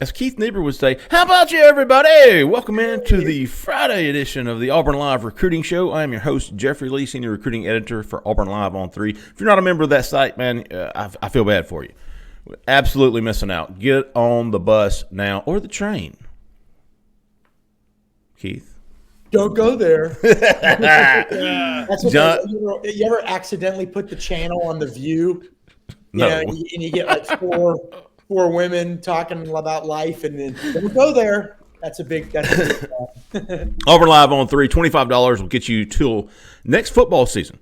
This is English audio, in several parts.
As Keith Niebuhr would say, how about you, everybody? Welcome in to the Friday edition of the Auburn Live Recruiting Show. I am your host, Jeffrey Lee, Senior Recruiting Editor for Auburn Live on 3. If you're not a member of that site, man, I feel bad for you. Absolutely missing out. Get on the bus now or the train. Keith? Don't go there. That's what John, you ever accidentally put the channel on The View? No. And you get like four women talking about life, and then don't go there. That's a big Auburn Live on 3, $25 will get you till next football season.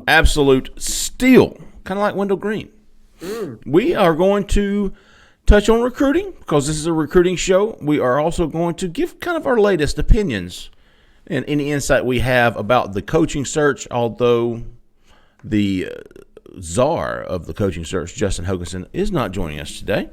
Absolute steal, kind of like Wendell Green. We are going to touch on recruiting because this is a recruiting show. We are also going to give kind of our latest opinions and any insight we have about the coaching search, although the czar of the coaching search, Justin Hoganson, is not joining us today.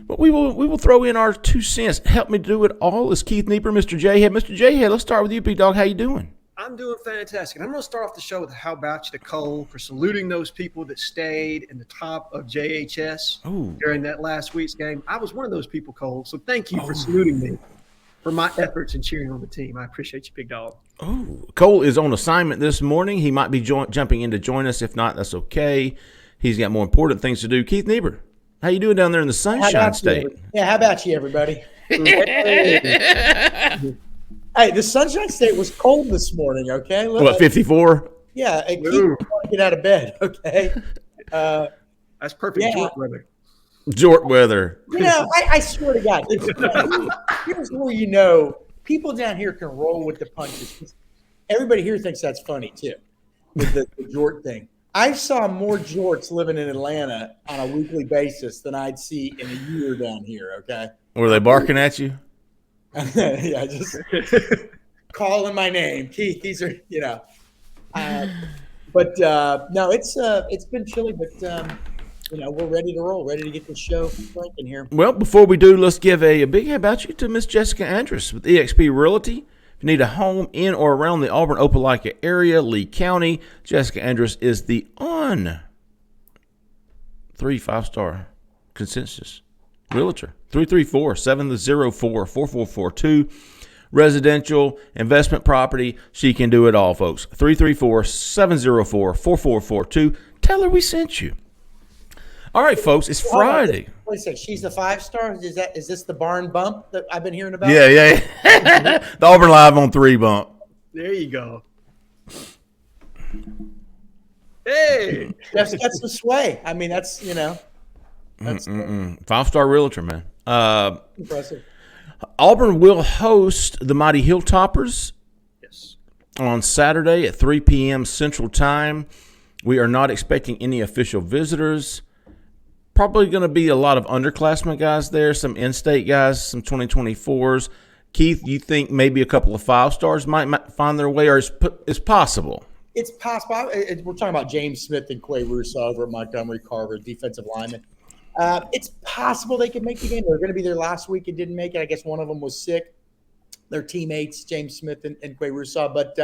But we will throw in our 2 cents. Help me do it all is Keith Niebuhr, Mr. Jhead. Mr. Jhead, let's start with you, big dog. How you doing? I'm doing fantastic. And I'm going to start off the show with a how about you to Cole for saluting those people that stayed in the top of JHS during that last week's game. I was one of those people, Cole. So thank you for saluting me for my efforts in cheering on the team. I appreciate you, big dog. Oh, Cole is on assignment this morning. He might be jumping in to join us. If not, that's okay. He's got more important things to do. Keith Niebuhr, how you doing down there in the Sunshine State? How about you, everybody? Hey, the Sunshine State was cold this morning, okay? What, 54? Yeah, and Keith want to get out of bed, okay? That's perfect Jort weather. Jort weather. You know, I swear to God, here's where you know people down here can roll with the punches. Everybody here thinks that's funny, too, with the Jort thing. I saw more Jorts living in Atlanta on a weekly basis than I'd see in a year down here, okay? Were they barking at you? Yeah, just calling my name, Keith. These are, you know, but no, it's been chilly, but you know, we're ready to roll, ready to get the show cranking here. Well, before we do, let's give a big how about you to Miss Jessica Andrus with EXP Realty. If you need a home in or around the Auburn Opelika area, Lee County, Jessica Andrus is the on 3 5-star consensus realtor. 334-704-4442. Residential, investment property. She can do it all, folks. 334-704-4442. Tell her we sent you. All right, folks, it's Friday. Wait a second. She's the 5-star? Is this the barn bump that I've been hearing about? Yeah. The Auburn Live on 3 bump. There you go. Hey. That's the sway. I mean, that's, you know. That's 5-star realtor, man. Impressive. Auburn will host the Mighty Hilltoppers on Saturday at 3 p.m. Central Time. We are not expecting any official visitors. Probably going to be a lot of underclassmen guys there, some in-state guys, some 2024s. Keith, you think maybe a couple of 5-stars might find their way, or it's possible? It's possible. We're talking about James Smith and Quay Russo over at Montgomery Carver, defensive lineman. It's possible they could make the game. They were going to be there last week and didn't make it. I guess one of them was sick. Their teammates, James Smith and Quay Russo. But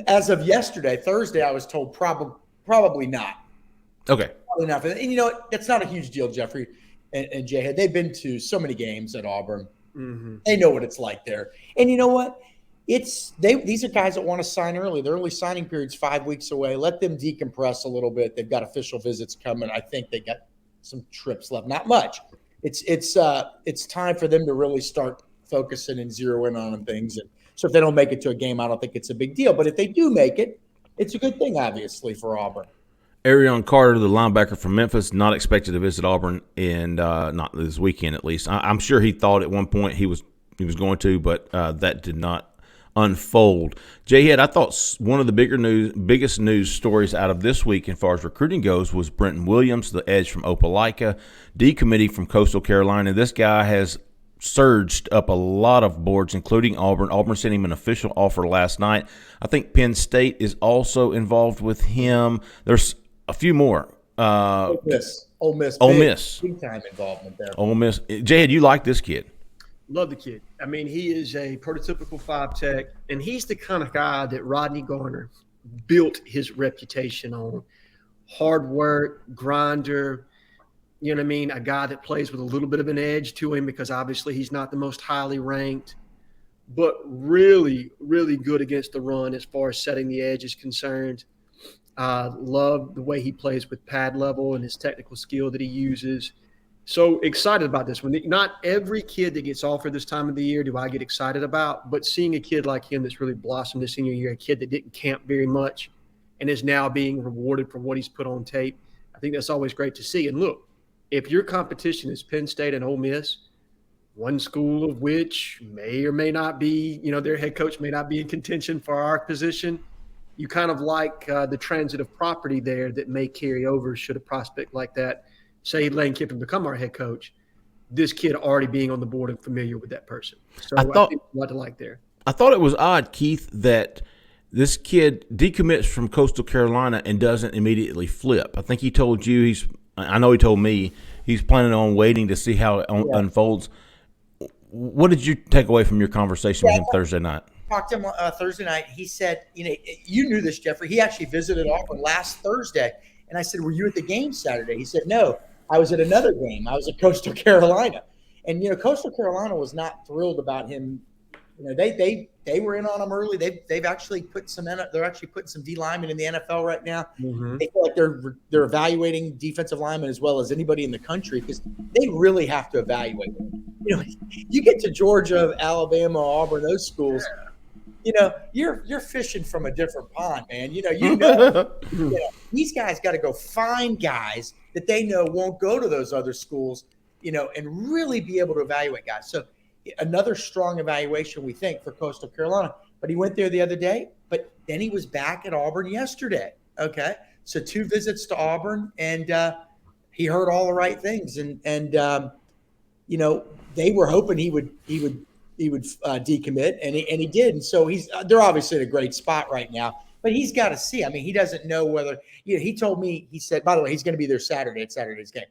as of yesterday, Thursday, I was told probably not. Okay. Probably not. And you know what? That's not a huge deal, Jeffrey and Jhead. They've been to so many games at Auburn. Mm-hmm. They know what it's like there. And you know what? These are guys that want to sign early. The early signing period's 5 weeks away. Let them decompress a little bit. They've got official visits coming. I think they got some trips left. Not much. It's time for them to really start focusing and zeroing on things. And so if they don't make it to a game, I don't think it's a big deal. But if they do make it, it's a good thing, obviously, for Auburn. Arion Carter, the linebacker from Memphis, not expected to visit Auburn, and not this weekend at least. I'm sure he thought at one point he was going to, but that did not unfold. Jhead, I thought one of the biggest news stories out of this week as far as recruiting goes was Brenton Williams, the edge from Opelika, decommitting from Coastal Carolina. This guy has surged up a lot of boards, including Auburn. Auburn sent him an official offer last night. I think Penn State is also involved with him. There's a few more. Ole Miss. Big time involvement there. Ole Miss. Jhead, you like this kid? Love the kid. I mean, he is a prototypical 5-tech, and he's the kind of guy that Rodney Garner built his reputation on. Hard work, grinder, You know what I mean? A guy that plays with a little bit of an edge to him because obviously he's not the most highly ranked, but really, really good against the run as far as setting the edge is concerned. Love the way he plays with pad level and his technical skill that he uses. So excited about this one. Not every kid that gets offered this time of the year do I get excited about, but seeing a kid like him that's really blossomed this senior year, a kid that didn't camp very much and is now being rewarded for what he's put on tape, I think that's always great to see. And look, if your competition is Penn State and Ole Miss, one school of which may or may not be, their head coach may not be in contention for our position, you kind of like the transitive property there that may carry over should a prospect like that, say Lane Kiffin, become our head coach, this kid already being on the board and familiar with that person. So I think what to like there. I thought it was odd, Keith, that this kid decommits from Coastal Carolina and doesn't immediately flip. I think he told you I know he told me he's planning on waiting to see how it unfolds. What did you take away from your conversation with him Thursday night? Talked to him Thursday night. He said, you knew this, Jeffrey. He actually visited Auburn last Thursday. And I said, were you at the game Saturday? He said, no, I was at another game. I was at Coastal Carolina. And, Coastal Carolina was not thrilled about him. They were in on him early. They've actually they're actually putting some D linemen in the NFL right now. Mm-hmm. They feel like they're evaluating defensive linemen as well as anybody in the country because they really have to evaluate them. You get to Georgia, Alabama, Auburn, those schools. You're fishing from a different pond, man. These guys got to go find guys that they know won't go to those other schools, and really be able to evaluate guys. So another strong evaluation, we think, for Coastal Carolina. But he went there the other day, but then he was back at Auburn yesterday. Okay. So 2 visits to Auburn, and he heard all the right things. And they were hoping he would decommit, and he did. And so they're obviously in a great spot right now, but he's got to see. I mean, he doesn't know whether he told me, he said, by the way, he's going to be there Saturday at Saturday's game.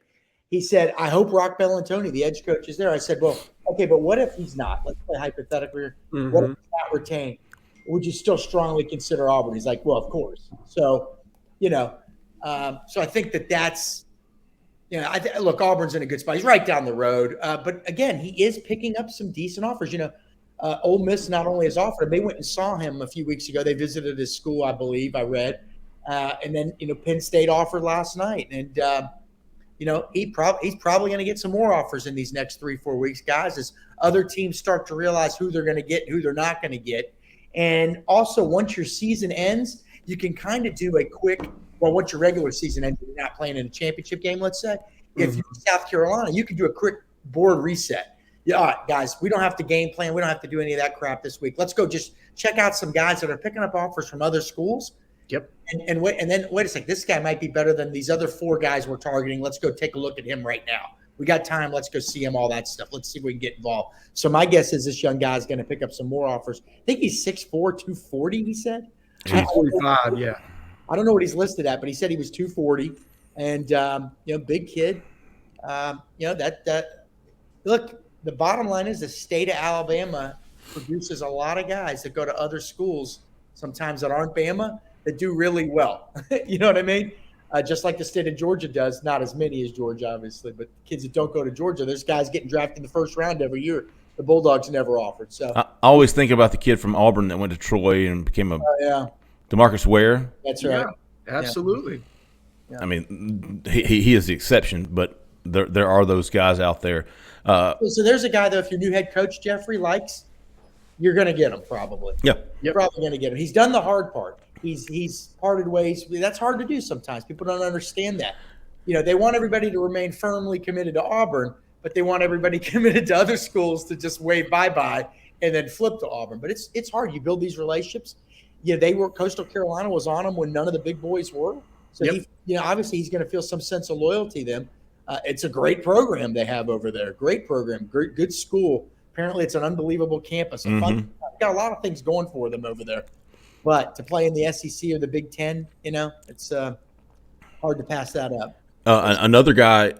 He said, I hope Rock Bellantoni, the edge coach, is there. I said, well, okay, but what if he's not? Let's play hypothetically. Mm-hmm. What if he's not retained? Would you still strongly consider Auburn? He's like, well, of course. So, so I think that's, look, Auburn's in a good spot. He's right down the road. But again, he is picking up some decent offers. Ole Miss not only has offered him, they went and saw him a few weeks ago. They visited his school, I believe, I read. And then, Penn State offered last night. And, he's probably going to get some more offers in these next 3-4 weeks, guys, as other teams start to realize who they're going to get and who they're not going to get. And also, once your season ends, you can kind of do a quick – well, once your regular season ends, you're not playing in a championship game, let's say. If you're in South Carolina, you can do a quick board reset. Yeah, all right, guys, we don't have to game plan. We don't have to do any of that crap this week. Let's go just check out some guys that are picking up offers from other schools. Yep. And then wait a second. This guy might be better than these other 4 guys we're targeting. Let's go take a look at him right now. We got time. Let's go see him, all that stuff. Let's see if we can get involved. So my guess is this young guy is going to pick up some more offers. I think he's 6'4", 240, he said. 245, yeah. I don't know what he's listed at, but he said he was 240. And, big kid. Look, the bottom line is the state of Alabama produces a lot of guys that go to other schools sometimes that aren't Bama that do really well. You know what I mean? Just like the state of Georgia does, not as many as Georgia, obviously, but kids that don't go to Georgia, there's guys getting drafted in the first round every year. The Bulldogs never offered. So I always think about the kid from Auburn that went to Troy and became DeMarcus Ware. That's right. Yeah, absolutely. Yeah. I mean, he is the exception, but there are those guys out there. So there's a guy, though, if your new head coach, Jeffrey, likes, you're going to get him probably. Yeah. You're probably going to get him. He's done the hard part. He's parted ways. That's hard to do sometimes. People don't understand that. They want everybody to remain firmly committed to Auburn, but they want everybody committed to other schools to just wave bye-bye and then flip to Auburn. But it's hard. You build these relationships. Coastal Carolina was on him when none of the big boys were. So, obviously he's going to feel some sense of loyalty to them. It's a great program they have over there. Great program, great, good school. Apparently it's an unbelievable campus. Fun, got a lot of things going for them over there. But to play in the SEC or the Big Ten, it's hard to pass that up. Another guy,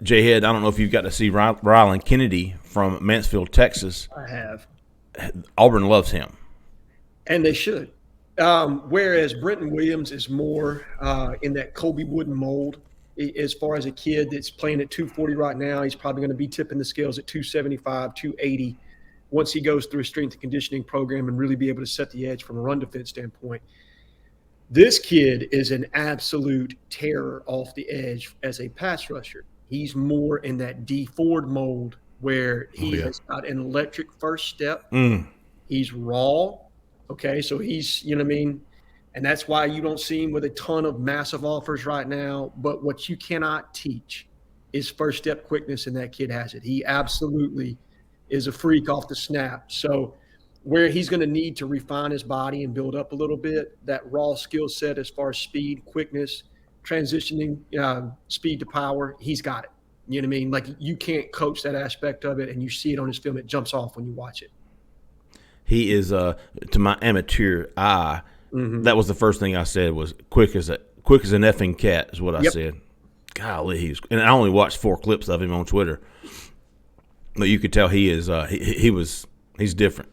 Jhead, I don't know if you've got to see Rylan Kennedy from Mansfield, Texas. I have. Auburn loves him. And they should. Whereas Brenton Williams is more in that Colby Wooden mold. as far as a kid that's playing at 240 right now. He's probably going to be tipping the scales at 275, 280 once he goes through a strength and conditioning program and really be able to set the edge from a run defense standpoint. This kid is an absolute terror off the edge as a pass rusher. He's more in that D Ford mold where he has got an electric first step. He's raw. Okay, so he's, you know what I mean? And that's why you don't see him with a ton of massive offers right now. But what you cannot teach is first step quickness, and that kid has it. He absolutely is a freak off the snap. So where he's going to need to refine his body and build up a little bit, that raw skill set as far as speed, quickness, transitioning speed to power, he's got it. You know what I mean? Like, you can't coach that aspect of it, and you see it on his film. It jumps off when you watch it. He is, to my amateur eye, that was the first thing I said was quick as an effing cat is what I said. Golly, and I only watched 4 clips of him on Twitter, but you could tell he is he's different.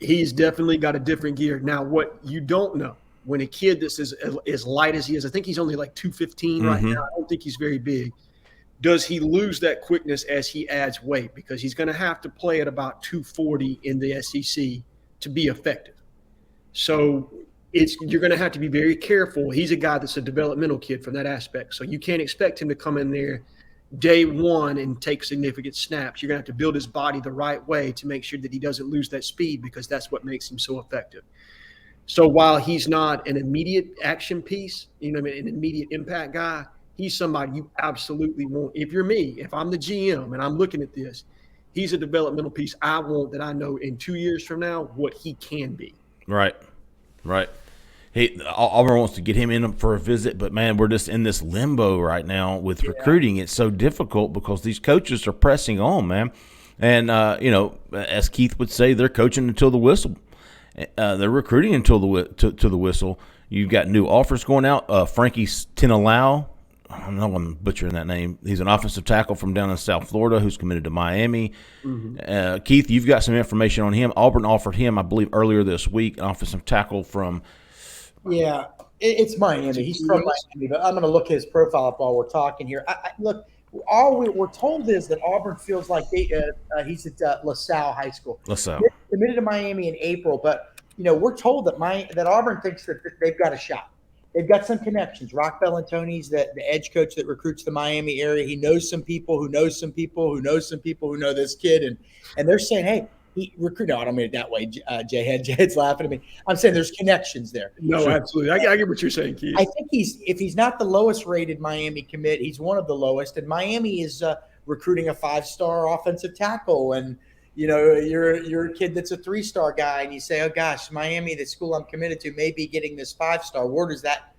He's definitely got a different gear. Now, what you don't know, when a kid that's as light as he is, I think he's only like 215 right now. I don't think he's very big. Does he lose that quickness as he adds weight? Because he's going to have to play at about 240 in the SEC to be effective. So you're going to have to be very careful. He's a guy that's a developmental kid from that aspect. So you can't expect him to come in there day one and take significant snaps. You're going to have to build his body the right way to make sure that he doesn't lose that speed, because that's what makes him so effective. So while he's not an immediate action piece, an immediate impact guy, he's somebody you absolutely want. If you're me, if I'm the GM and I'm looking at this, he's a developmental piece I want, that I know in 2 years from now what he can be. Right. Auburn wants to get him in for a visit, but, man, we're just in this limbo right now with recruiting. It's so difficult because these coaches are pressing on, man. And, as Keith would say, they're coaching until the whistle. They're recruiting until the whistle. You've got new offers going out. Frankie Tinalau, I don't know, I'm butchering that name. He's an offensive tackle from down in South Florida who's committed to Miami. Keith, you've got some information on him. Auburn offered him, I believe, earlier this week, an offensive tackle from – yeah, it's Miami. He's from Miami, but I'm going to look his profile up while we're talking here. Look, all we're told is that Auburn feels like he's at LaSalle High School. LaSalle. Committed to Miami in April, but, we're told that Auburn thinks that they've got a shot. They've got some connections. Rock Bellantoni's the edge coach that recruits the Miami area. He knows some people who know some people who know some people who know this kid, and they're saying, hey, no, I don't mean it that way, Jhead's laughing at me. I'm saying there's connections there. No, absolutely. I get what you're saying, Keith. I think if he's not the lowest rated Miami commit, he's one of the lowest. And Miami is recruiting a 5-star offensive tackle. And, you're a kid that's a 3-star guy, and you say, oh, gosh, Miami, the school I'm committed to, may be getting this 5-star. Where does that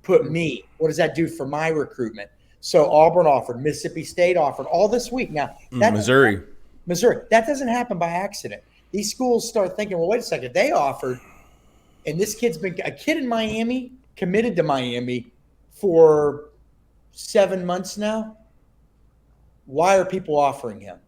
put me? What does that do for my recruitment? So Auburn offered, Mississippi State offered, all this week. Now, Missouri. That doesn't happen by accident. These schools start thinking, well, wait a second. They offered, and this kid's been a kid in Miami, committed to Miami for 7 months now. Why are people offering him?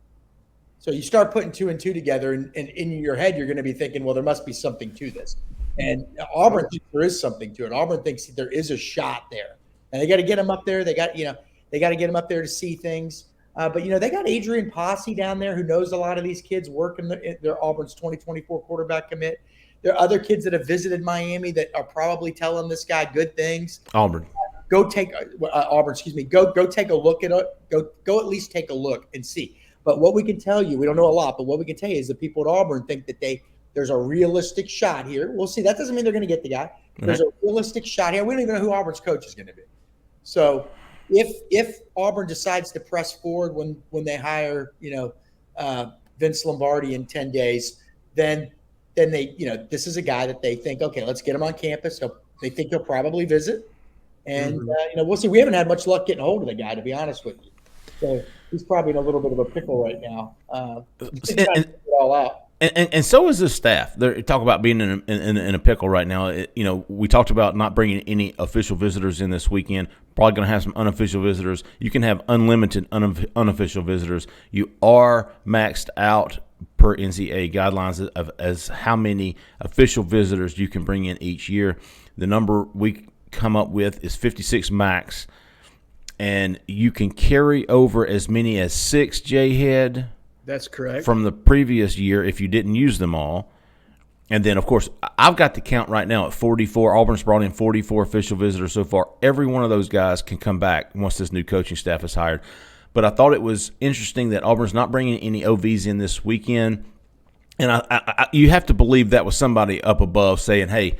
So you start putting 2 and 2 together, and in your head, you're going to be thinking, well, there must be something to this. And Auburn thinks there is something to it. Auburn thinks there is a shot there, and they got to get him up there. They got to get him up there to see things. But they got Adrian Posse down there who knows a lot of these kids working their Auburn's 2024 quarterback commit. There are other kids that have visited Miami that are probably telling this guy good things. Auburn. Go take Auburn. Excuse me. Go take a look at it. Go at least take a look and see. But what we can tell you, we don't know a lot, but what we can tell you is the people at Auburn think that there's a realistic shot here. We'll see. That doesn't mean they're going to get the guy. There's a realistic shot here. We don't even know who Auburn's coach is going to be. So if Auburn decides to press forward when they hire, Vince Lombardi in 10 days, then they, this is a guy that they think, okay, let's get him on campus. They think he'll probably visit. And, we'll see. We haven't had much luck getting a hold of the guy, to be honest with you. So he's probably in a little bit of a pickle right now. He's trying to figure it all out. And so is the staff. They talk about being in a pickle right now. We talked about not bringing any official visitors in this weekend. Probably going to have some unofficial visitors. You can have unlimited unofficial visitors. You are maxed out per NCAA guidelines as how many official visitors you can bring in each year. The number we come up with is 56 max. and you can carry over as many as 6 Jhead. That's correct. From the previous year if you didn't use them all. And then, of course, I've got the count right now at 44. Auburn's brought in 44 official visitors so far. Every one of those guys can come back once this new coaching staff is hired. But I thought it was interesting that Auburn's not bringing any OVs in this weekend. And you have to believe that was somebody up above saying, hey,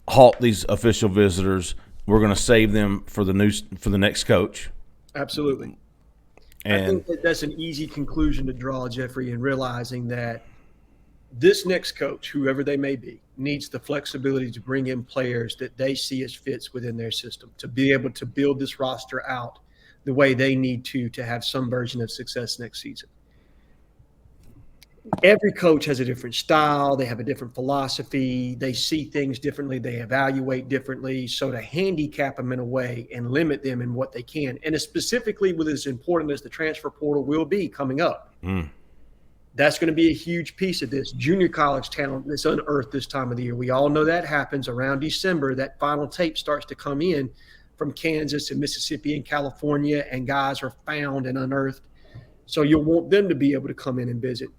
halt these official visitors. We're going to save them for the next coach. Absolutely. And I think that's an easy conclusion to draw, Jeffrey, in realizing that this next coach, whoever they may be, needs the flexibility to bring in players that they see as fits within their system, to be able to build this roster out the way they need to have some version of success next season. Every coach has a different style. They have a different philosophy. They see things differently. They evaluate differently. So to handicap them in a way and limit them in what they can, and specifically with as important as the transfer portal will be coming up, that's going to be a huge piece of this. Junior college talent that's unearthed this time of the year. We all know that happens around December. That final tape starts to come in from Kansas and Mississippi and California, and guys are found and unearthed. So you'll want them to be able to come in and visit.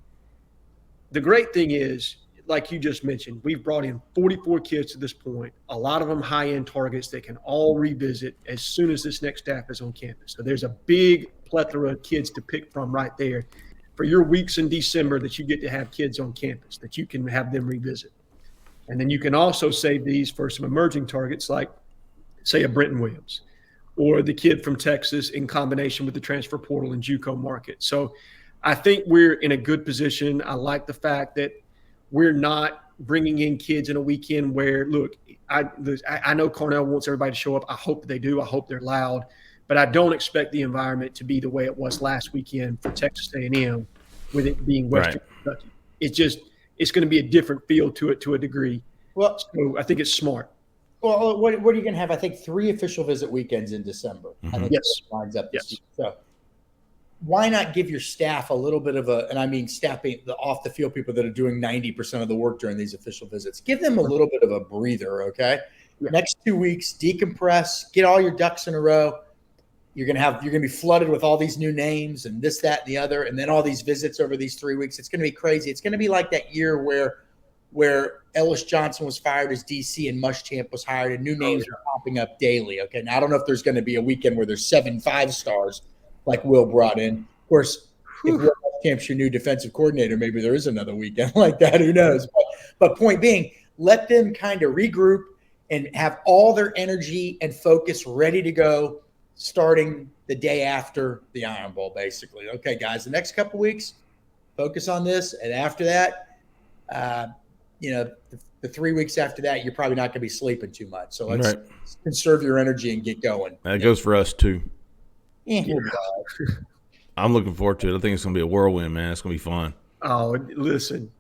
The great thing is, like you just mentioned, we've brought in 44 kids to this point, a lot of them high-end targets that can all revisit as soon as this next staff is on campus. So there's a big plethora of kids to pick from right there for your weeks in December that you get to have kids on campus, that you can have them revisit. And then you can also save these for some emerging targets like, say, a Brenton Williams or the kid from Texas in combination with the transfer portal and JUCO market. So I think we're in a good position. I like the fact that we're not bringing in kids in a weekend where, look, I know Cornell wants everybody to show up. I hope they do. I hope they're loud. But I don't expect the environment to be the way it was last weekend for Texas A&M with it being Western Kentucky. It's going to be a different feel to it to a degree. Well, so I think it's smart. Well, what are you going to have? I think 3 official visit weekends in December. I think that lines up this year. So why not give your staff a little bit of and I mean staff being the off the field people that are doing 90% of the work during these official visits. Give them a little bit of a breather, okay? Yeah. Next 2 weeks, decompress, get all your ducks in a row. You're gonna be flooded with all these new names and this, that, and the other, and then all these visits over these 3 weeks. It's gonna be crazy. It's gonna be like that year where Ellis Johnson was fired as DC and Muschamp was hired, and new names are popping up daily. Okay, now I don't know if there's going to be a weekend where there's 7 5-stars like Will brought in. Of course, if Will Muschamp's your new defensive coordinator, maybe there is another weekend like that. Who knows? But point being, let them kind of regroup and have all their energy and focus ready to go starting the day after the Iron Bowl, basically. Okay, guys, the next couple weeks, focus on this, and after that, the 3 weeks after that, you're probably not going to be sleeping too much. So let's conserve your energy and get going. That goes for us too. Yeah. I'm looking forward to it. I think it's going to be a whirlwind, man. It's going to be fun. Oh, listen.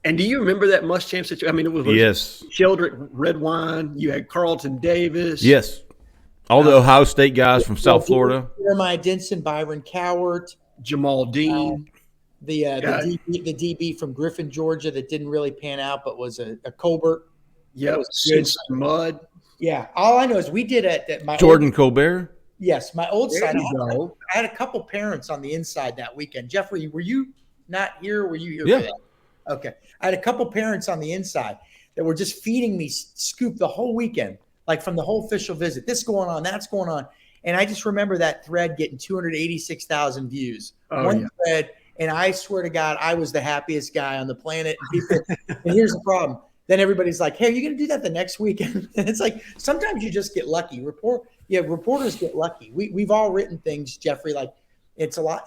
And do you remember that Muschamp situation? I mean, it was Sheldrick Redwine. You had Carlton Davis. Yes. All the Ohio State guys from South Florida. Jeremiah Denson, Byron Cowart. Jamal Dean. The DB from Griffin, Georgia, that didn't really pan out, but was a Colbert. Yeah, Mud. Yeah, all I know is we did at my Jordan Colbert. Yes, my old side. I had a couple parents on the inside that weekend. Jeffrey, were you not here? Were you here? Yeah. For that? Okay, I had a couple parents on the inside that were just feeding me scoop the whole weekend, like from the whole official visit. This going on, that's going on, and I just remember that thread getting 286,000 views. One thread. And I swear to God, I was the happiest guy on the planet. And here's the problem. Then everybody's like, hey, are you going to do that the next weekend? And it's like, sometimes you just get lucky. Reporters get lucky. We've all written things, Jeffrey, like a lot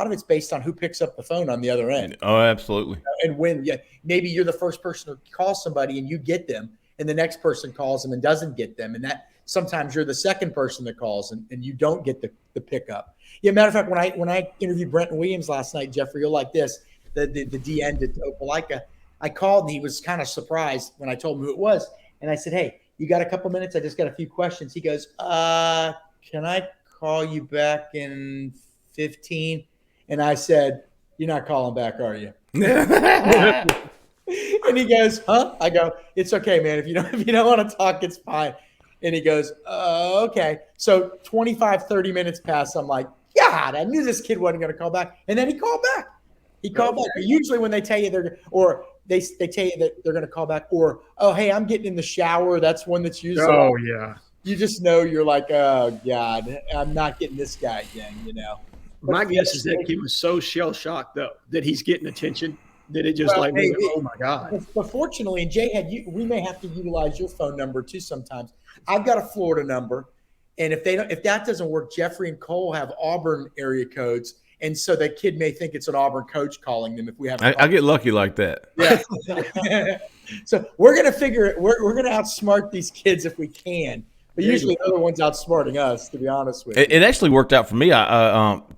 of it's based on who picks up the phone on the other end. Oh, absolutely. And when maybe you're the first person to call somebody and you get them, and the next person calls them and doesn't get them. And that sometimes you're the second person that calls and you don't get the pickup. Yeah, matter of fact, when I interviewed Brenton Williams last night, Jeffrey, you'll like this, the DN to Opelika, I called and he was kind of surprised when I told him who it was. And I said, hey, you got a couple minutes? I just got a few questions. He goes, can I call you back in 15? And I said, you're not calling back, are you? And he goes, huh? I go, it's okay, man. If you don't want to talk, it's fine. And he goes, okay. So 25, 30 minutes pass. I'm like, God, I knew this kid wasn't going to call back. And then he called back. He called back. But usually when they tell you they tell you that they're going to call back, or, oh, hey, I'm getting in the shower. That's one that's usually. Oh, yeah. You just know you're like, oh, God, I'm not getting this guy again, My guess is that kid was so shell-shocked, though, that he's getting attention, that it just oh, my God. But fortunately, and Jhead, we may have to utilize your phone number, too, sometimes. I've got a Florida number, and if that doesn't work, Jeffrey and Cole have Auburn area codes, and so that kid may think it's an Auburn coach calling them if we have. I get lucky like that. Yeah. So we're gonna figure it. We're gonna outsmart these kids if we can. But usually the other one's outsmarting us, to be honest with you. It actually worked out for me.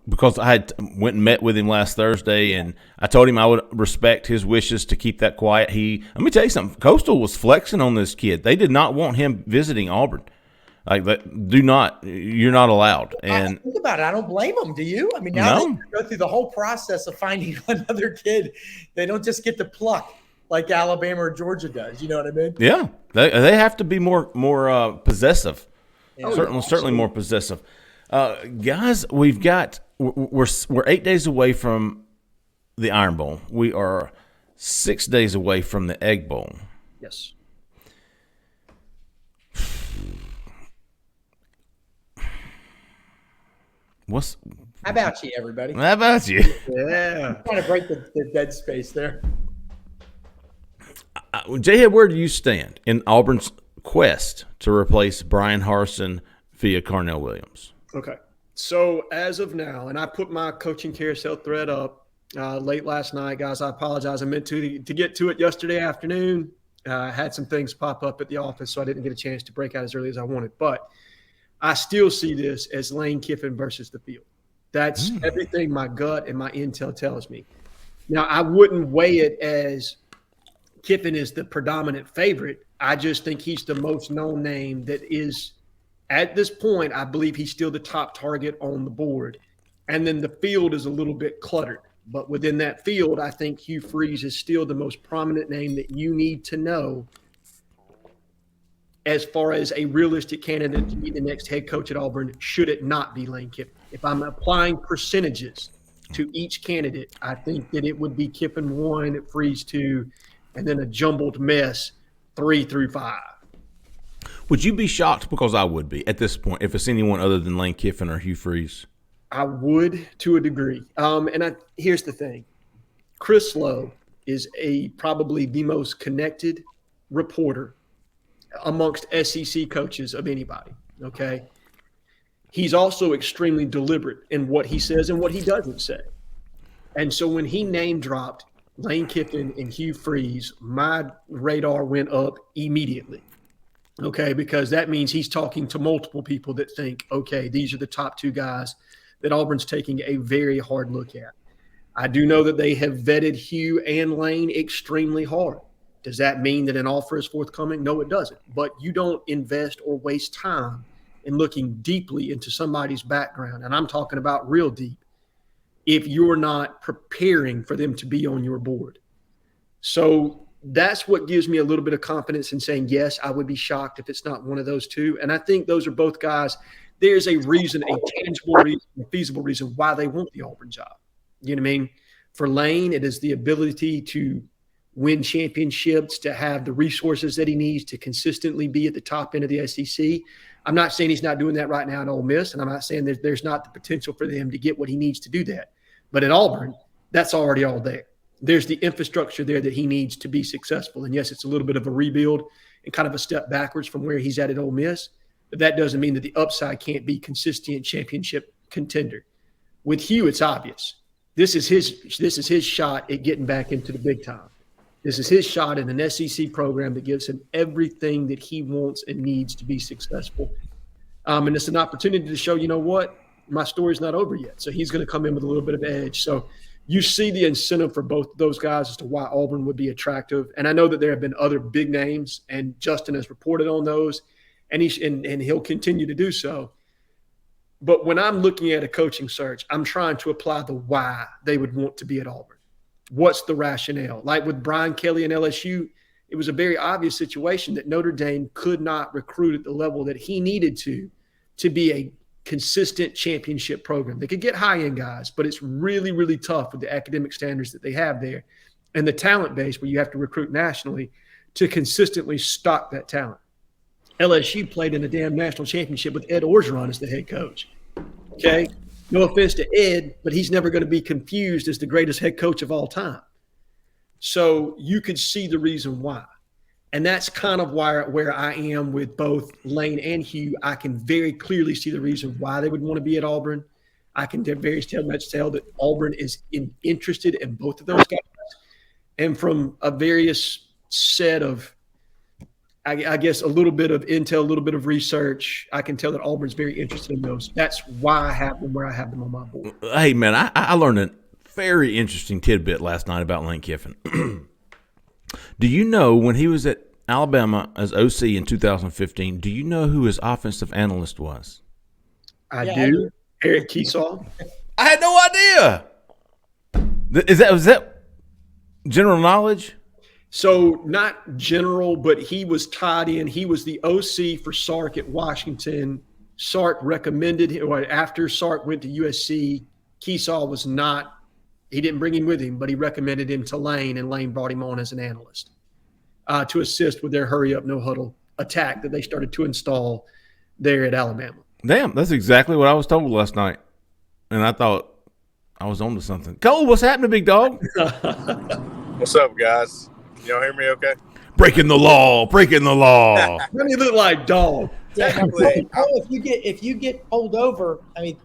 Because I went and met with him last Thursday, and I told him I would respect his wishes to keep that quiet. Let me tell you something. Coastal was flexing on this kid. They did not want him visiting Auburn. You're not allowed. And think about it. I don't blame them. Do you? I mean, now they go through the whole process of finding another kid. They don't just get to pluck like Alabama or Georgia does. You know what I mean? Yeah, they have to be more possessive. Yeah. Certainly more possessive. Guys, we're 8 days away from the Iron Bowl. We are 6 days away from the Egg Bowl. Yes. How about you, everybody? How about you? Yeah. I'm trying to break the dead space there. Jhead, where do you stand in Auburn's quest to replace Brian Harsin via Carnell Williams? Okay. So as of now, and I put my coaching carousel thread up late last night, guys. I apologize. I meant to get to it yesterday afternoon. I had some things pop up at the office, so I didn't get a chance to break out as early as I wanted. But I still see this as Lane Kiffin versus the field. That's everything my gut and my intel tells me. Now, I wouldn't weigh it as Kiffin is the predominant favorite. I just think he's the most known name that is, at this point, I believe he's still the top target on the board. And then the field is a little bit cluttered. But within that field, I think Hugh Freeze is still the most prominent name that you need to know as far as a realistic candidate to be the next head coach at Auburn, should it not be Lane Kiffin. If I'm applying percentages to each candidate, I think that it would be Kiffin 1, Freeze 2, and then a jumbled mess 3 through 5. Would you be shocked, because I would be at this point, if it's anyone other than Lane Kiffin or Hugh Freeze? I would, to a degree. Here's the thing. Chris Lowe is probably the most connected reporter amongst SEC coaches of anybody, okay? He's also extremely deliberate in what he says and what he doesn't say. And so when he name-dropped Lane Kiffin and Hugh Freeze, my radar went up immediately, okay, because that means he's talking to multiple people that think, okay, these are the top two guys that Auburn's taking a very hard look at. I do know that they have vetted Hugh and Lane extremely hard. Does that mean that an offer is forthcoming? No, it doesn't. But you don't invest or waste time in looking deeply into somebody's background, and I'm talking about real deep, if you're not preparing for them to be on your board. So that's what gives me a little bit of confidence in saying, yes, I would be shocked if it's not one of those two. And I think those are both guys. There's a reason, a tangible reason, a feasible reason why they want the Auburn job. You know what I mean? For Lane, it is the ability to win championships, to have the resources that he needs to consistently be at the top end of the SEC. I'm not saying he's not doing that right now at Ole Miss, and I'm not saying there's not the potential for him to get what he needs to do that. But at Auburn, that's already all there. There's the infrastructure there that he needs to be successful. And yes, it's a little bit of a rebuild and kind of a step backwards from where he's at Ole Miss, but that doesn't mean that the upside can't be consistent championship contender. With Hugh, it's obvious. This is his shot at getting back into the big time. This is his shot in an SEC program that gives him everything that he wants and needs to be successful. And it's an opportunity to show, you know what, my story's not over yet. So he's going to come in with a little bit of edge. So you see the incentive for both of those guys as to why Auburn would be attractive. And I know that there have been other big names, and Justin has reported on those, and he'll continue to do so. But when I'm looking at a coaching search, I'm trying to apply the why they would want to be at Auburn. What's the rationale? Like with Brian Kelly and LSU, it was a very obvious situation that Notre Dame could not recruit at the level that he needed to be a consistent championship program. They could get high-end guys, but it's really, really tough with the academic standards that they have there and the talent base where you have to recruit nationally to consistently stock that talent. LSU played in a damn national championship with Ed Orgeron as the head coach. Okay? No offense to Ed, but he's never going to be confused as the greatest head coach of all time. So you could see the reason why. And that's kind of where I am with both Lane and Hugh. I can very clearly see the reason why they would want to be at Auburn. I can very much tell that Auburn is interested in both of those guys. And from a various set of, I guess, a little bit of intel, a little bit of research, I can tell that Auburn's very interested in those. That's why I have them where I have them on my board. Hey, man, I learned a very interesting tidbit last night about Lane Kiffin. Do you know when he was at Alabama as OC in 2015, do you know who his offensive analyst was? I do. Eric Keesall. I had no idea. Was that general knowledge? So not general, but he was tied in. He was the OC for Sark at Washington. Sark recommended him, or after Sark went to USC, Keesall was not. He didn't bring him with him, but he recommended him to Lane, and Lane brought him on as an analyst to assist with their hurry-up, no-huddle attack that they started to install there at Alabama. Damn, that's exactly what I was told last night, and I thought I was on to something. Cole, what's happening, big dog? What's up, guys? Y'all hear me okay? Breaking the law. Breaking the law. Let me look like dog. Technically, if you get pulled over, I mean,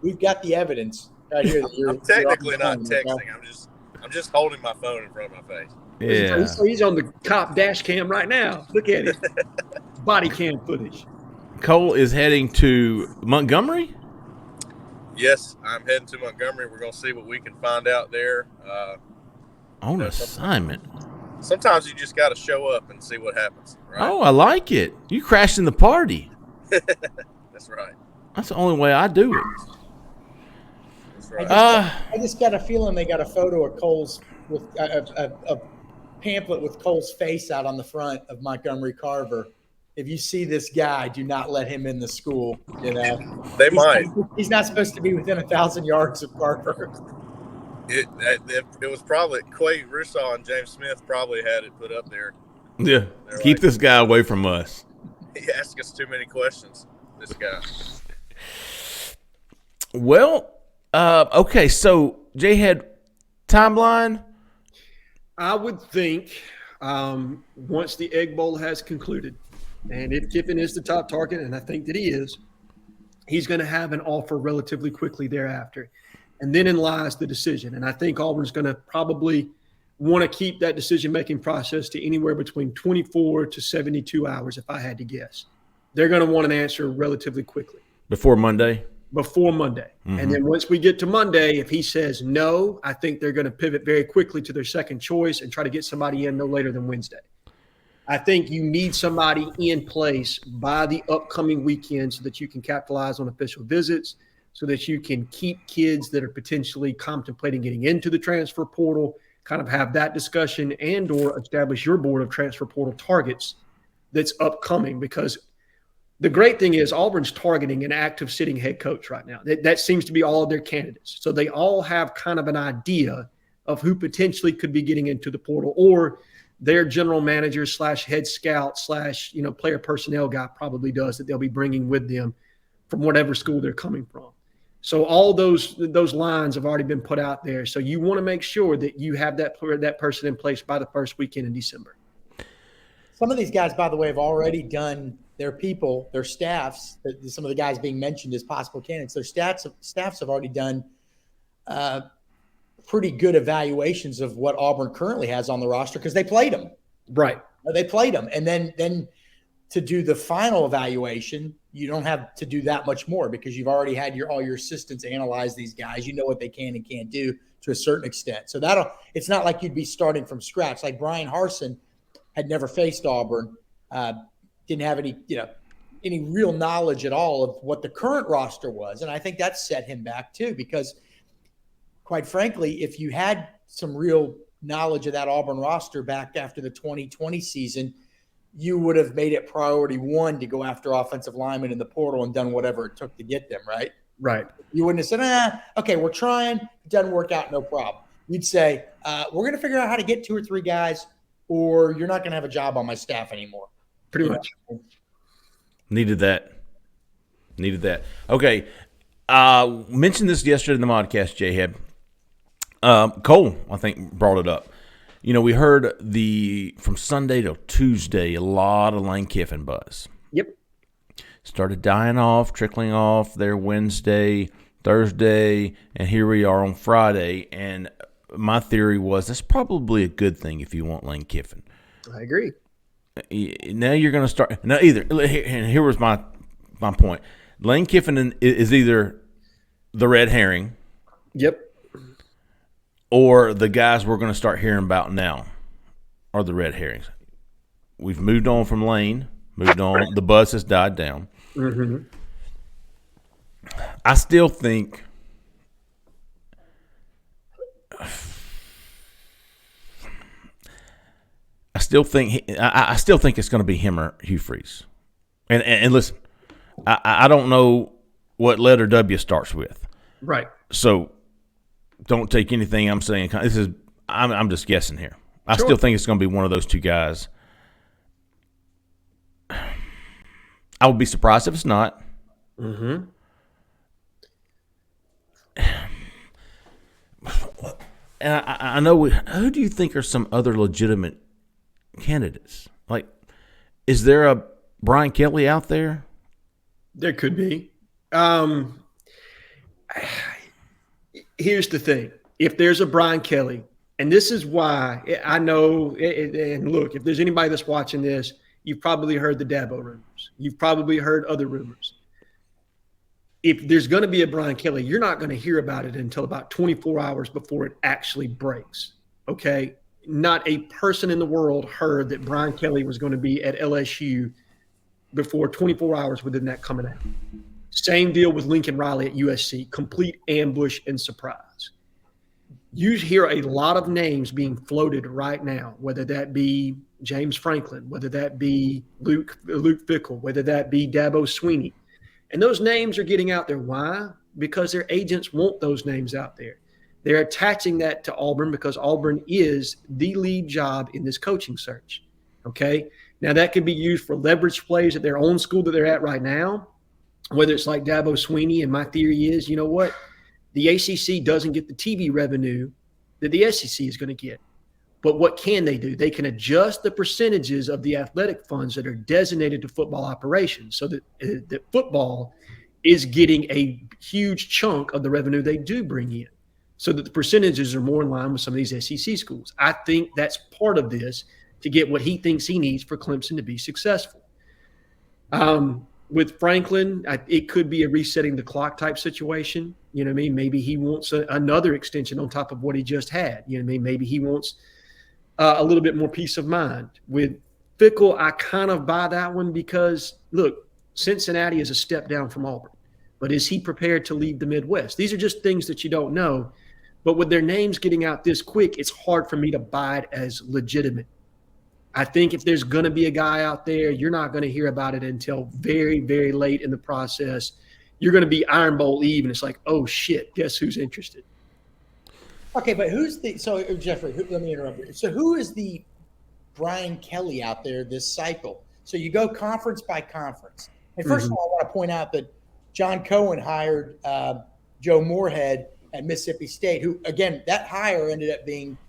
we've got the evidence right here. I'm technically not texting. I'm just holding my phone in front of my face. Yeah. So he's on the cop dash cam right now. Look at it. Body cam footage. Cole is heading to Montgomery? Yes, I'm heading to Montgomery. We're going to see what we can find out there. On assignment. Sometimes you just got to show up and see what happens. Right? Oh, I like it. You crashed in the party. That's right. That's the only way I do it. That's right. I just got a feeling they got a photo of Cole's with a pamphlet with Cole's face out on the front of Montgomery Carver. If you see this guy, do not let him in the school. You know, They might. He's not supposed to be within 1,000 yards of Carver. It was probably Quay Russaw and James Smith probably had it put up there. Yeah. They're Keep like, this guy away from us. He asks us too many questions, this guy. Well, okay, so Jhead, timeline? I would think once the Egg Bowl has concluded, and if Kiffin is the top target, and I think that he is, he's going to have an offer relatively quickly thereafter. And then in lies the decision. And I think Auburn's going to probably want to keep that decision-making process to anywhere between 24 to 72 hours, if I had to guess. They're going to want an answer relatively quickly. Before Monday? Before Monday. Mm-hmm. And then once we get to Monday, if he says no, I think they're going to pivot very quickly to their second choice and try to get somebody in no later than Wednesday. I think you need somebody in place by the upcoming weekend so that you can capitalize on official visits, so that you can keep kids that are potentially contemplating getting into the transfer portal, kind of have that discussion and or establish your board of transfer portal targets that's upcoming. Because the great thing is Auburn's targeting an active sitting head coach right now. That seems to be all of their candidates. So they all have kind of an idea of who potentially could be getting into the portal, or their general manager / head scout / player personnel guy probably does, that they'll be bringing with them from whatever school they're coming from. So all those lines have already been put out there. So you want to make sure that you have that person in place by the first weekend in December. Some of these guys, by the way, have already done their people, their staffs. Some of the guys being mentioned as possible candidates, their staffs have already done pretty good evaluations of what Auburn currently has on the roster because they played them. Right. They played them. And then to do the final evaluation, you don't have to do that much more because you've already had all your assistants analyze these guys. You know what they can and can't do to a certain extent. So it's not like you'd be starting from scratch. Like Brian Harsin had never faced Auburn, didn't have any real knowledge at all of what the current roster was. And I think that set him back too, because quite frankly, if you had some real knowledge of that Auburn roster back after the 2020 season, you would have made it priority one to go after offensive linemen in the portal and done whatever it took to get them, right? Right. You wouldn't have said, okay, we're trying. It doesn't work out, no problem. You'd say, we're going to figure out how to get 2 or 3 guys, or you're not going to have a job on my staff anymore. Pretty much. Needed that. Okay. Mentioned this yesterday in the podcast, Jhead. Cole, I think, brought it up. We heard from Sunday to Tuesday, a lot of Lane Kiffin buzz. Yep. Started dying off, trickling off there Wednesday, Thursday, and here we are on Friday. And my theory was that's probably a good thing if you want Lane Kiffin. I agree. Now you're going to start. Now, and here was my point. Lane Kiffin is either the red herring. Yep. Or the guys we're going to start hearing about now are the red herrings. We've moved on from Lane. Moved on. The buzz has died down. Mm-hmm. I still think I still think it's going to be him or Hugh Freeze. And listen, I don't know what letter W starts with. Right. So don't take anything I'm saying. I'm just guessing here. I still think it's going to be one of those 2 guys. I would be surprised if it's not. Mm-hmm. And I know who do you think are some other legitimate candidates? Like, is there a Brian Kelly out there? There could be. Here's the thing. If there's a Brian Kelly, and this is why I know, and look, if there's anybody that's watching this, you've probably heard the Dabo rumors. You've probably heard other rumors. If there's going to be a Brian Kelly, you're not going to hear about it until about 24 hours before it actually breaks, okay? Not a person in the world heard that Brian Kelly was going to be at LSU before 24 hours within that coming out. Same deal with Lincoln Riley at USC, complete ambush and surprise. You hear a lot of names being floated right now, whether that be James Franklin, whether that be Luke Fickell, whether that be Dabo Swinney. And those names are getting out there. Why? Because their agents want those names out there. They're attaching that to Auburn because Auburn is the lead job in this coaching search. Okay? Now, that can be used for leverage plays at their own school that they're at right now, whether it's like Dabo Swinney. And my theory is, you know what? The ACC doesn't get the TV revenue that the SEC is going to get. But what can they do? They can adjust the percentages of the athletic funds that are designated to football operations so that football is getting a huge chunk of the revenue they do bring in so that the percentages are more in line with some of these SEC schools. I think that's part of this to get what he thinks he needs for Clemson to be successful. With Franklin, it could be a resetting the clock type situation. You know what I mean? Maybe he wants another extension on top of what he just had. You know what I mean? Maybe he wants a little bit more peace of mind. With Fickell, I kind of buy that one because, look, Cincinnati is a step down from Auburn. But is he prepared to leave the Midwest? These are just things that you don't know. But with their names getting out this quick, it's hard for me to buy it as legitimate. I think if there's going to be a guy out there, you're not going to hear about it until very, very late in the process. You're going to be Iron Bowl Eve, and it's like, oh, shit, guess who's interested? Okay, but Jeffrey, let me interrupt you. So who is the Brian Kelly out there this cycle? So you go conference by conference. And first of all, I want to point out that John Cohen hired Joe Moorhead at Mississippi State, who, again, that hire ended up being –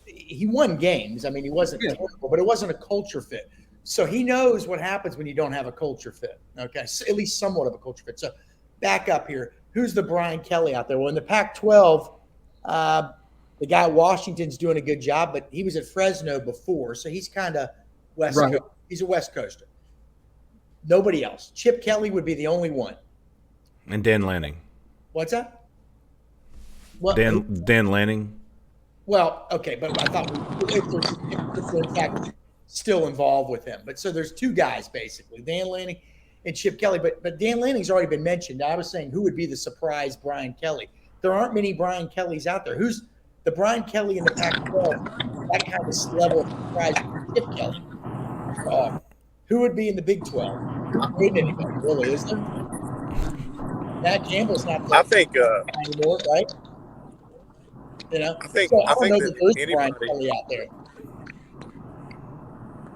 he won games. I mean, he wasn't terrible, but it wasn't a culture fit. So he knows what happens when you don't have a culture fit, okay? So at least somewhat of a culture fit. So back up here. Who's the Brian Kelly out there? Well, in the Pac-12 the guy at Washington's doing a good job, but he was at Fresno before, so he's kind of West Coast. He's a West Coaster. Nobody else. Chip Kelly would be the only one. And Dan Lanning. What's that? Dan Lanning. Well, okay, but I thought if we're in fact still involved with him. But so there's 2 guys basically, Dan Lanning and Chip Kelly. But Dan Lanning's already been mentioned. I was saying who would be the surprise Brian Kelly. There aren't many Brian Kellys out there. Who's the Brian Kelly in the Pac-12, that kind of level of surprise for Chip Kelly. Who would be in the Big 12? Not named anybody, really, is there? Matt Campbell's not there. I think anymore, right? You know, I think so I don't think know that there's anybody, Brian Kelly out there.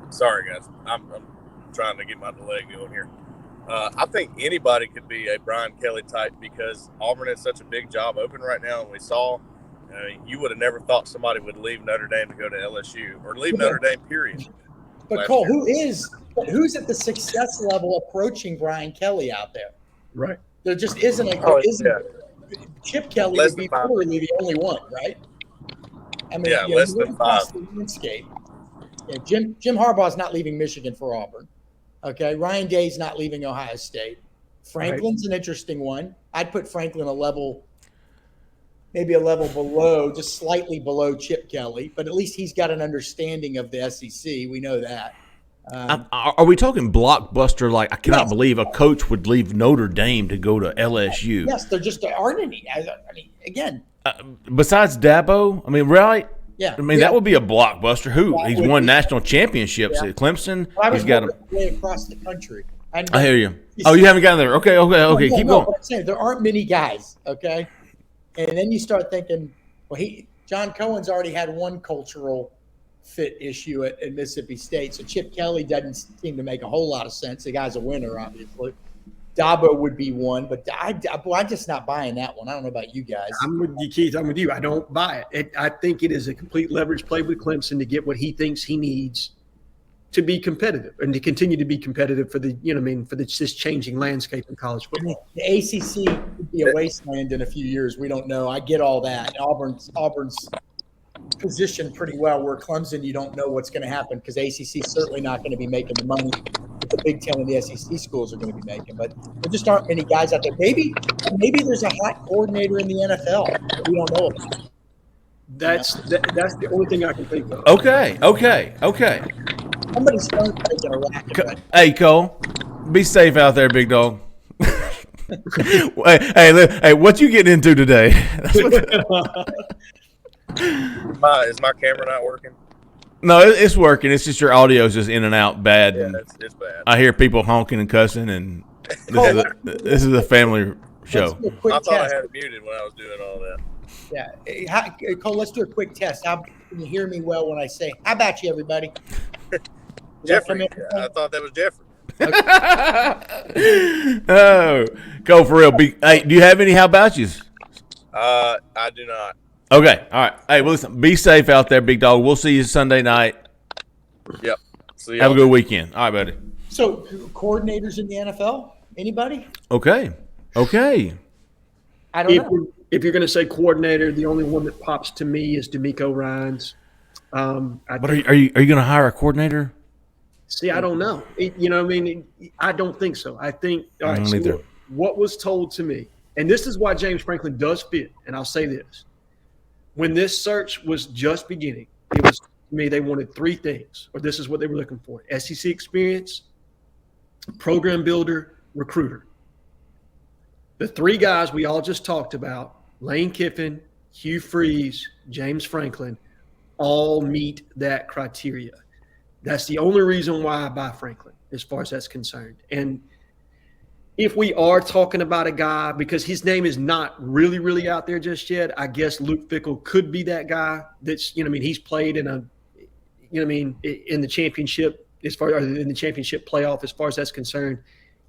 Sorry, guys, I'm trying to get my delay going here. I think anybody could be a Brian Kelly type because Auburn has such a big job open right now, and we saw. You would have never thought somebody would leave Notre Dame to go to LSU or leave Notre Dame, period. But Cole, who's at the success level approaching Brian Kelly out there? Right. There just isn't Chip Kelly would be literally the only one, right? I mean, less than 5. The landscape. Yeah, Jim Harbaugh's not leaving Michigan for Auburn. Okay, Ryan Day's not leaving Ohio State. Franklin's an interesting one. I'd put Franklin maybe a level below, just slightly below Chip Kelly, but at least he's got an understanding of the SEC. We know that. Are we talking blockbuster? Like, I cannot believe a coach would leave Notre Dame to go to LSU. Yes, there just aren't any. I mean, again. Besides Dabo, I mean, right? Yeah. I mean, that would be a blockbuster. He's won national championships at Clemson. He's got him way across the country. I hear you. Oh, you haven't gotten there. Okay. Keep going. I'm saying there aren't many guys, okay? And then you start thinking, well, John Cohen's already had one cultural fit issue at Mississippi State, so Chip Kelly doesn't seem to make a whole lot of sense. The guy's a winner, obviously. Dabo would be one, but I'm just not buying that one. I don't know about you guys. I'm with you, Keith. I'm with you. I don't buy it. I think it is a complete leverage play with Clemson to get what he thinks he needs to be competitive and to continue to be competitive for this changing landscape in college football. The ACC could be a wasteland in a few years. We don't know. I get all that. Auburn's positioned pretty well. Where Clemson, you don't know what's going to happen because ACC is certainly not going to be making the money that the Big Ten and the SEC schools are going to be making. But there just aren't many guys out there. Maybe there's a hot coordinator in the NFL that we don't know about. That's the only thing I can think of. Okay. Somebody's taking a racket. Hey, Cole, be safe out there, big dog. hey, what you getting into today? Is my camera not working? No, it's working. It's just your audio is just in and out bad. Yeah, it's bad. I hear people honking and cussing, and this is a family show. I thought I had it muted when I was doing all that. Yeah. Cole, let's do a quick test. Can you hear me well when I say, how about you, everybody? Jeffrey. I thought that was Jeffrey. Oh, go for real. Hey, do you have any how about yous? I do not. Okay. All right. Hey, well, listen, be safe out there, big dog. We'll see you Sunday night. Yep. See you. Have a good weekend. All right, buddy. So, coordinators in the NFL? Anybody? Okay. I don't know. If you're going to say coordinator, the only one that pops to me is DeMeco Ryans. But are you going to hire a coordinator? See, I don't know. I don't think so. I think all right. So what was told to me, and this is why James Franklin does fit. And I'll say this: when this search was just beginning, it was to me they wanted 3 things, or this is what they were looking for: SEC experience, program builder, recruiter. The 3 guys we all just talked about, Lane Kiffin, Hugh Freeze, James Franklin, all meet that criteria. That's the only reason why I buy Franklin, as far as that's concerned. And if we are talking about a guy, because his name is not really, really out there just yet, I guess Luke Fickell could be that guy. That's, he's played in in the championship in the championship playoff, as far as that's concerned.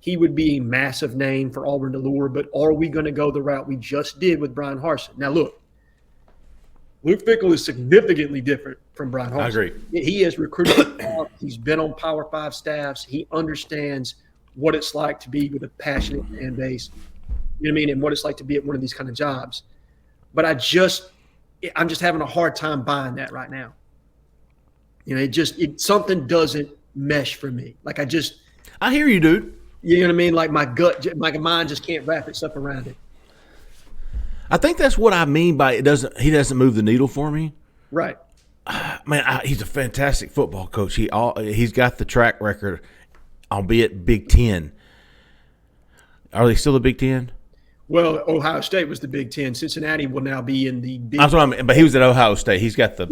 He would be a massive name for Auburn to lure. But are we going to go the route we just did with Brian Harsin? Now, look. Luke Fickell is significantly different from Brian Harsin. I agree. He has recruited. He's been on Power 5 staffs. He understands what it's like to be with a passionate fan base. You know what I mean? And what it's like to be at one of these kind of jobs. But I'm just having a hard time buying that right now. Something doesn't mesh for me. Like I hear you, dude. You know what I mean? Like my mind just can't wrap itself around it. I think that's what I mean by he doesn't move the needle for me. Right. Man, he's a fantastic football coach. He's got the track record, albeit Big Ten. Are they still the Big Ten? Well, Ohio State was the Big Ten. Cincinnati will now be in the Big. That's what I mean. But he was at Ohio State. He's got the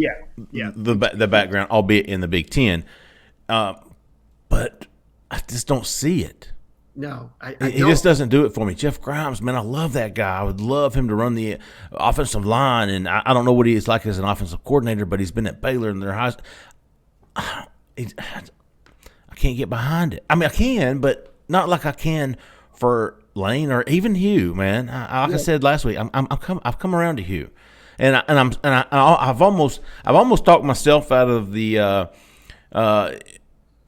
Yeah. the background, albeit in the Big Ten. But I just don't see it. No, He just doesn't do it for me. Jeff Grimes, man, I love that guy. I would love him to run the offensive line, and I don't know what he is like as an offensive coordinator, but he's been at Baylor and their high. I can't get behind it. I mean, I can, but not like I can for Lane or even Hugh, man. Like I said last week, I've come around to Hugh, and I've almost talked myself out of the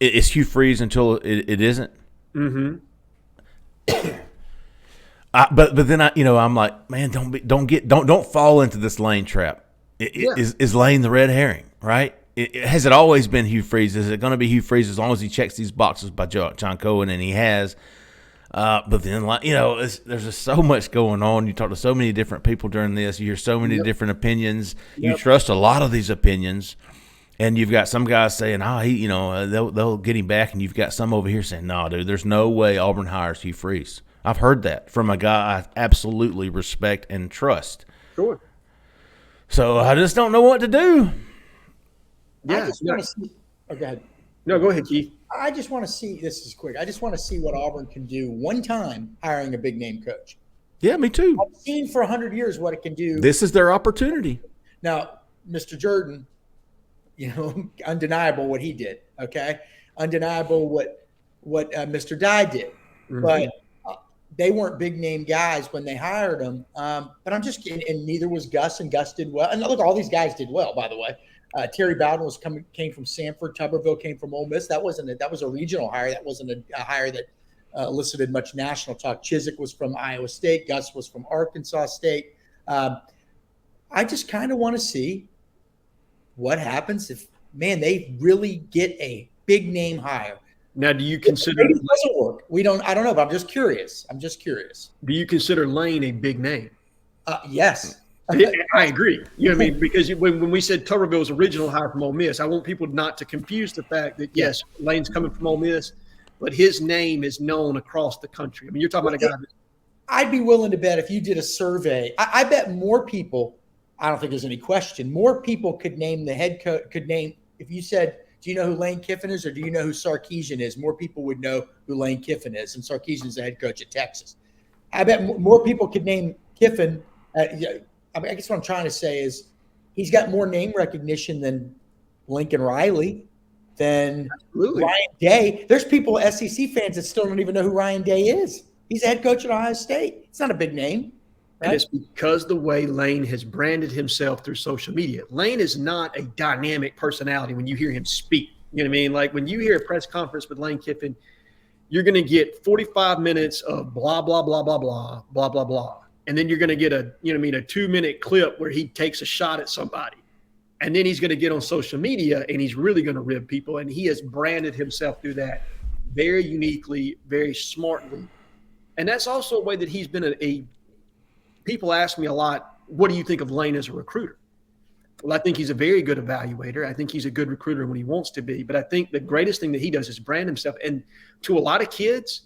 it's Hugh Freeze until it isn't. Mm-hmm. But then I'm like, man, don't fall into this Lane trap. Is Lane the red herring, right? Has it always been Hugh Freeze? Is it going to be Hugh Freeze as long as he checks these boxes by John Cohen, and he has? But then, there's just so much going on. You talk to so many different people during this. You hear so many different opinions. You trust a lot of these opinions, and you've got some guys saying, they'll get him back, and you've got some over here saying, no, dude, there's no way Auburn hires Hugh Freeze. I've heard that from a guy I absolutely respect and trust. Sure. So I just don't know what to do. I just want to see. Oh, go ahead. No, go ahead, Keith. I just want to see. This is quick. I just want to see what Auburn can do one time hiring a big name coach. Yeah, me too. I've seen for 100 years what it can do. This is their opportunity. Now, Mr. Jordan, undeniable what he did. Okay, undeniable what Mr. Dye did, but they weren't big name guys when they hired him. But I'm just kidding, and neither was Gus, and Gus did well. And look, all these guys did well, by the way. Terry Bowden came from Samford. Tuberville came from Ole Miss. That was a regional hire. That wasn't a hire that elicited much national talk. Chiswick was from Iowa State. Gus was from Arkansas State. I just kind of want to see what happens if, man, they really get a big name hire. Now, do you consider maybe it doesn't work? I don't know, but I'm just curious. Do you consider Lane a big name? Yes. I agree. You know what I mean? Because when we said Tuberville's original hire from Ole Miss, I want people not to confuse the fact that, yes, Lane's coming from Ole Miss, but his name is known across the country. I mean, you're talking about a guy I'd be willing to bet if you did a survey, I bet more people, I don't think there's any question, more people could name the head coach, if you said, do you know who Lane Kiffin is, or do you know who Sarkisian is? More people would know who Lane Kiffin is, and Sarkisian is the head coach at Texas. I bet more people could name Kiffin. I guess what I'm trying to say is he's got more name recognition than Lincoln Riley, than Ryan Day. There's people, SEC fans, that still don't even know who Ryan Day is. He's the head coach at Ohio State. It's not a big name. Right? And it's because the way Lane has branded himself through social media. Lane is not a dynamic personality when you hear him speak. You know what I mean? Like when you hear a press conference with Lane Kiffin, you're going to get 45 minutes of blah, blah, blah, blah, blah, blah, blah, blah. And then you're going to get a 2-minute clip where he takes a shot at somebody. And then he's going to get on social media and he's really going to rib people. And he has branded himself through that very uniquely, very smartly. And that's also a way that he's been people ask me a lot, what do you think of Lane as a recruiter? Well, I think he's a very good evaluator. I think he's a good recruiter when he wants to be. But I think the greatest thing that he does is brand himself. And to a lot of kids,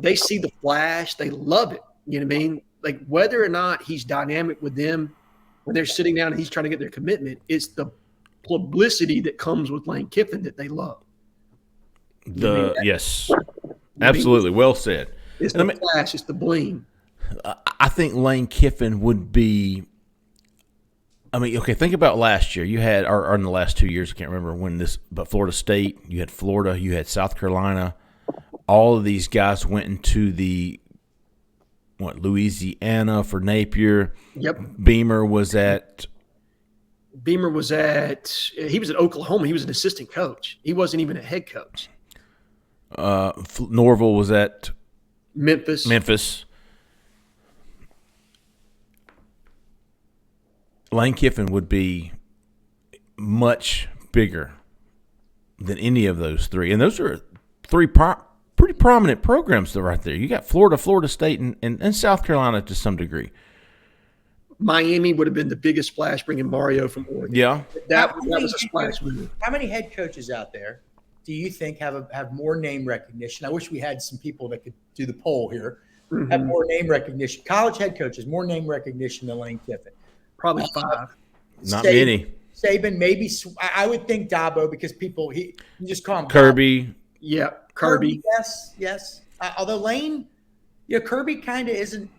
they see the flash. They love it. You know what I mean? Like whether or not he's dynamic with them when they're sitting down and he's trying to get their commitment, it's the publicity that comes with Lane Kiffin that they love. Yes, absolutely. Well said. It's the flash. It's the bling. I think Lane Kiffin would be – okay, think about last year. You had – or in the last 2 years, I can't remember when but Florida State, you had Florida, you had South Carolina. All of these guys went into the – Louisiana for Napier. Yep. Beamer was at he was at Oklahoma. He was an assistant coach. He wasn't even a head coach. Norville was at Memphis. Lane Kiffin would be much bigger than any of those three. And those are three pretty prominent programs right there. You got Florida, Florida State, and South Carolina to some degree. Miami would have been the biggest splash bringing Mario from Oregon. Yeah. That was a splash move. How many head coaches out there do you think have more name recognition? I wish we had some people that could do the poll here. have more name recognition. College head coaches, more name recognition than Lane Kiffin. Probably 5. Not many. Saban, maybe. I would think Dabo because you just call him Kirby. Dabo. Yeah, Kirby. Yes. Although Lane, Kirby kind of isn't.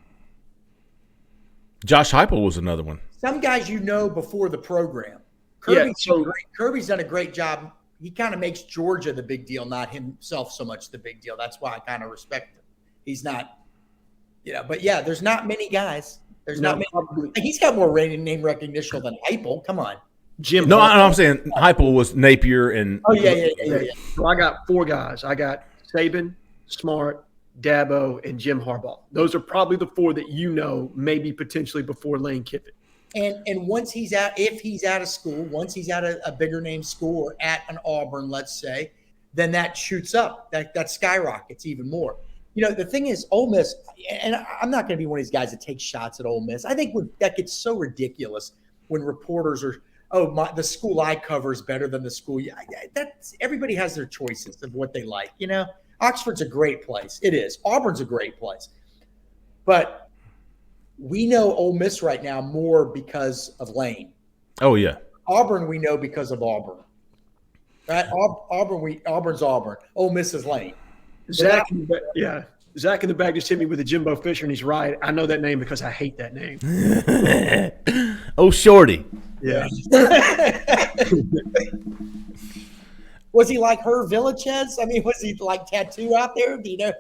Josh Heupel was another one. Some guys before the program. Kirby's done a great job. He kind of makes Georgia the big deal, not himself so much the big deal. That's why I kind of respect him. He's not, but there's not many guys. There's not many. Probably. He's got more name recognition than Heupel. Come on. Jim. No, I'm saying Heupel was Napier and. Oh, yeah. So I got 4 guys. I got Saban, Smart, Dabo, and Jim Harbaugh. Those are probably the 4 that maybe potentially before Lane Kiffin. And once if he's out of school, once he's at a bigger name school or at an Auburn, let's say, then that shoots up. That skyrockets even more. The thing is, Ole Miss, and I'm not going to be one of these guys that takes shots at Ole Miss. I think that gets so ridiculous when reporters are, the school I cover is better than the school. Everybody has their choices of what they like. Oxford's a great place. It is. Auburn's a great place. But we know Ole Miss right now more because of Lane. Oh, yeah. Auburn we know because of Auburn. Right? Auburn's Auburn. Ole Miss is Lane. Zach in the back just hit me with a Jimbo Fisher, and he's right. I know that name because I hate that name. Oh, Shorty. Yeah. Was he like her Villachez? I mean, was he like tattoo out there? Do you know?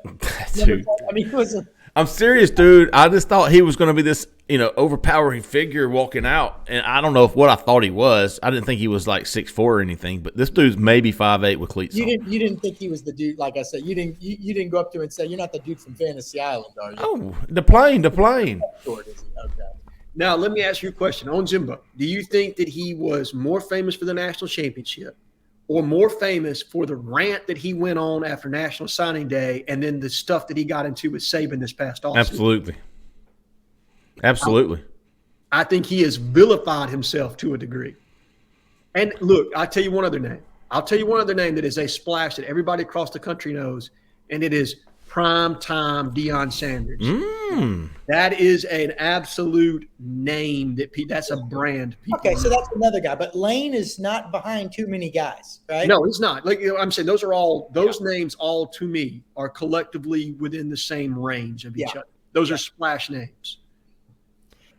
I'm serious, dude. I just thought he was going to be this, overpowering figure walking out, and I don't know what I thought he was. I didn't think he was like 6'4" or anything, but this dude's maybe 5'8" with cleats on. You didn't think he was the dude, like I said. You didn't go up to him and say, "You're not the dude from Fantasy Island, are you?" Oh, the plane. Short, is he? Okay. Now let me ask you a question on Jimbo. Do you think that he was more famous for the national championship, or more famous for the rant that he went on after National Signing Day, and then the stuff that he got into with Saban this past offseason? Absolutely. I think he has vilified himself to a degree. And look, I'll tell you one other name. That is a splash that everybody across the country knows, and it is prime time Deion Sanders. That is an absolute name that's a brand. Okay, so that's another guy, but Lane is not behind too many guys, right? No, he's not. Like I'm saying, those names all to me are collectively within the same range of each other. Those are splash names.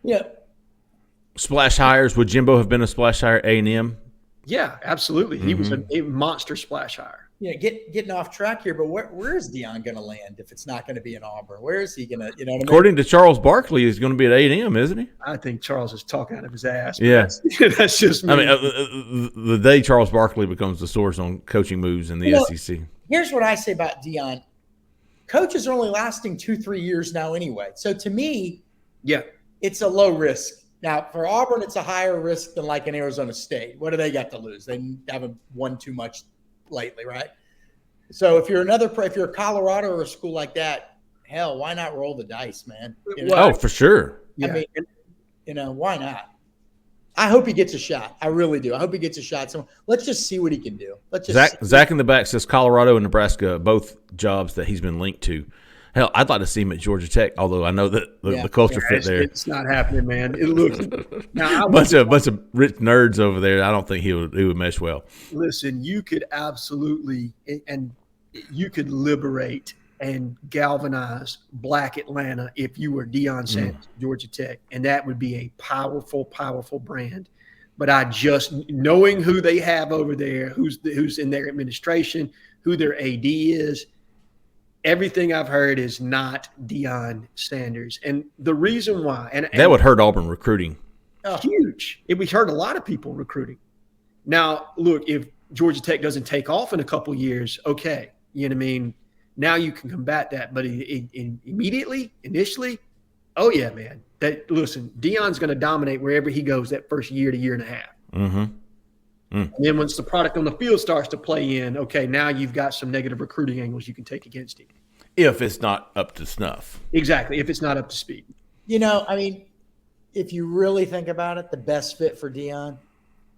Yeah. Splash hires. Would Jimbo have been a splash hire at A&M? Yeah, absolutely. He was a monster splash hire. Getting off track here, but where is Deion going to land if it's not going to be in Auburn? Where is he going to, what I mean? According to Charles Barkley, he's going to be at A&M, isn't he? I think Charles is talking out of his ass. Yeah. That's just me. I mean, the day Charles Barkley becomes the source on coaching moves in the SEC. Here's what I say about Deion. Coaches are only lasting 2-3 years now anyway. So to me, it's a low risk. Now, for Auburn, it's a higher risk than like in Arizona State. What do they got to lose? They haven't won too much lately, right? So if you're a Colorado or a school like that, hell, why not roll the dice, man? For sure. I mean, why not? I hope he gets a shot. I really do. I hope he gets a shot. So let's just see what he can do. Zach in the back says Colorado and Nebraska, both jobs that he's been linked to. Hell, I'd like to see him at Georgia Tech, although I know that the culture fit there. It's not happening, man. It looks now. bunch of rich nerds over there. I don't think he would mesh well. Listen, you could absolutely you could liberate and galvanize Black Atlanta if you were Deion Sanders, Georgia Tech, and that would be a powerful, powerful brand. But I just knowing who they have over there, who's in their administration, who their AD is. Everything I've heard is not Deion Sanders. And the reason why – and that would hurt Auburn recruiting. Huge. It would hurt a lot of people recruiting. Now, look, if Georgia Tech doesn't take off in a couple years, okay. You know what I mean? Now you can combat that. But initially, oh, yeah, man. Listen, Deion's going to dominate wherever he goes that first year to year and a half. Mm-hmm. And then once the product on the field starts to play in, okay, now you've got some negative recruiting angles you can take against him. If it's not up to snuff. Exactly, if it's not up to speed. I mean, if you really think about it, the best fit for Deion,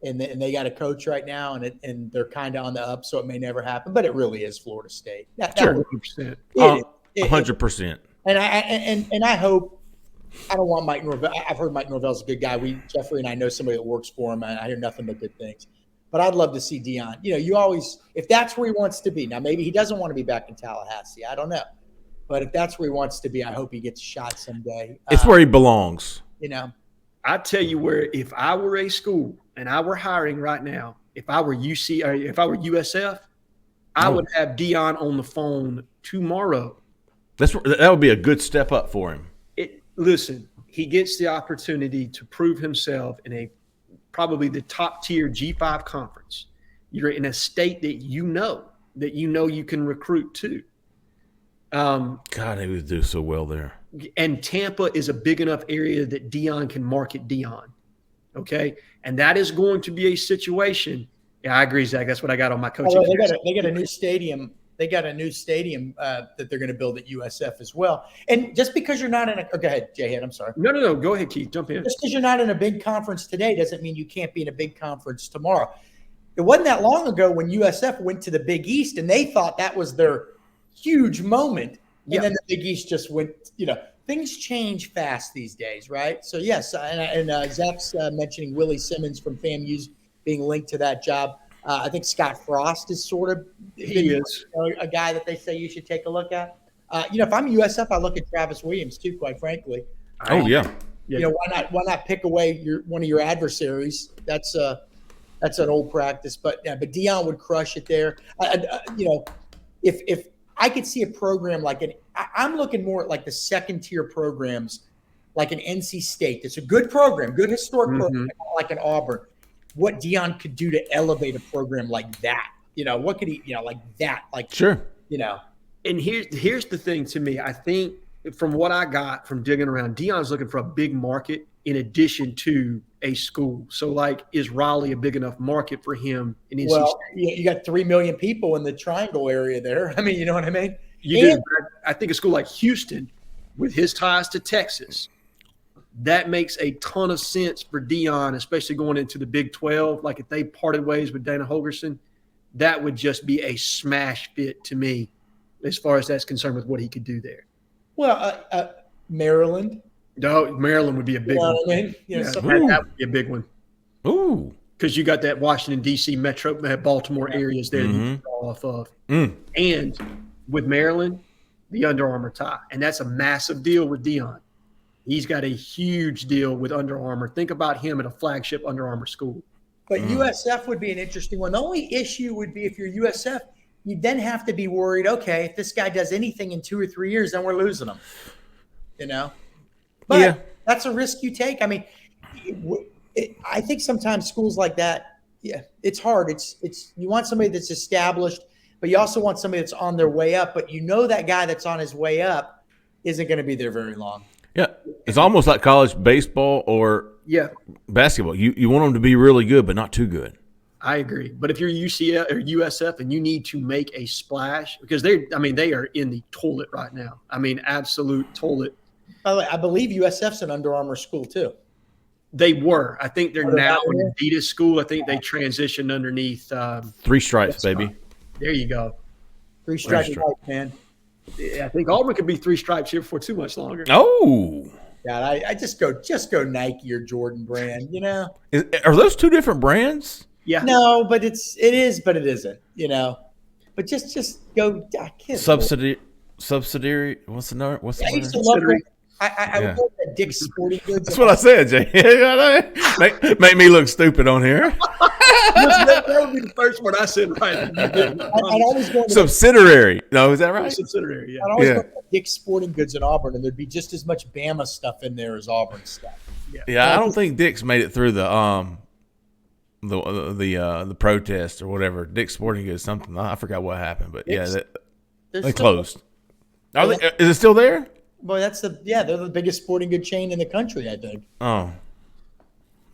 and they got a coach right now, and they're kind of on the up, so it may never happen, but it really is Florida State. Sure. 100%. 100%. And I hope. I don't want Mike Norvell. I've heard Mike Norvell's a good guy. Jeffrey and I know somebody that works for him, and I hear nothing but good things. But I'd love to see Deion. You always, if that's where he wants to be. Now, maybe he doesn't want to be back in Tallahassee. I don't know. But if that's where he wants to be, I hope he gets a shot someday. It's where he belongs. I tell you where, if I were a school and I were hiring right now, if I were UC or if I were USF, I would have Deion on the phone tomorrow. That would be a good step up for him. Listen, he gets the opportunity to prove himself in probably the top tier G5 conference. You're in a state that you know you can recruit to. God, he would do so well there. And Tampa is a big enough area that Deion can market Deion. Okay, and that is going to be a situation. Yeah, I agree, Zach. That's what I got on my coaching. They got a new stadium. They got a new stadium that they're going to build at USF as well. And just because you're not in a – go ahead, Jhead. I'm sorry. No. Go ahead, Keith. Jump in. Just because you're not in a big conference today doesn't mean you can't be in a big conference tomorrow. It wasn't that long ago when USF went to the Big East, and they thought that was their huge moment. And then the Big East just went – things change fast these days, right? So, yes, and Zach's mentioning Willie Simmons from FAMU's being linked to that job. I think Scott Frost is sort of a guy that they say you should take a look at. If I'm USF, I look at Travis Williams too, quite frankly. Oh, yeah. Why not pick away one of your adversaries? That's an old practice, but Deion would crush it there. If I could see a program like I'm looking more at like the second tier programs, like an NC State. That's a good program, good historic program, like an Auburn. What Deion could do to elevate a program like that. What could he, like that, like, sure. And here's the thing to me. I think from what I got from digging around, Deion's looking for a big market in addition to a school. So, like, is Raleigh a big enough market for him in NC State? You got 3 million people in the Triangle area there. I mean, you know what I mean? Do. I think a school like Houston, with his ties to Texas, that makes a ton of sense for Deion, especially going into the Big 12. Like, if they parted ways with Dana Holgorsen, that would just be a smash fit to me as far as that's concerned with what he could do there. Well, Maryland. No, Maryland would be a big one. I mean? That would be a big one. Ooh. Because you got that Washington, D.C., Metro, Baltimore areas there that you can draw off of. And with Maryland, the Under Armour tie. And that's a massive deal with Deion. He's got a huge deal with Under Armour. Think about him at a flagship Under Armour school. But USF would be an interesting one. The only issue would be if you're USF, you then have to be worried, okay, if this guy does anything in 2 or 3 years, then we're losing him. But that's a risk you take. I mean, I think sometimes schools like that, it's hard. It's you want somebody that's established, but you also want somebody that's on their way up. But that guy that's on his way up isn't going to be there very long. Yeah, it's almost like college baseball or basketball. You want them to be really good, but not too good. I agree. But if you're UCF or USF and you need to make a splash, because they are in the toilet right now. I mean, absolute toilet. By the way, I believe USF's an Under Armour school too. They were. I think they're now an Adidas school. I think they transitioned underneath. 3 stripes, baby. There you go. 3 stripes, man. Yeah, I think Auburn could be 3 stripes here for too much longer. Oh. God, I just go Nike or Jordan brand, Are those 2 different brands? Yeah. No, but it is, but it isn't, But just go. Subsidiary. What's the number? I used to love it. I would go to Dick's Sporting Goods. That's what I said, Jay. make me look stupid on here. That would be the first one I said right. I'd always go to Subsidiary. No, is that right? Subsidiary, yeah. I'd always go to Dick's Sporting Goods in Auburn, and there'd be just as much Bama stuff in there as Auburn stuff. Yeah, I don't think Dick's made it through the protest or whatever. Dick's Sporting Goods, something. I forgot what happened, but they closed. Is it still there? Boy, they're the biggest sporting good chain in the country, I think. Oh,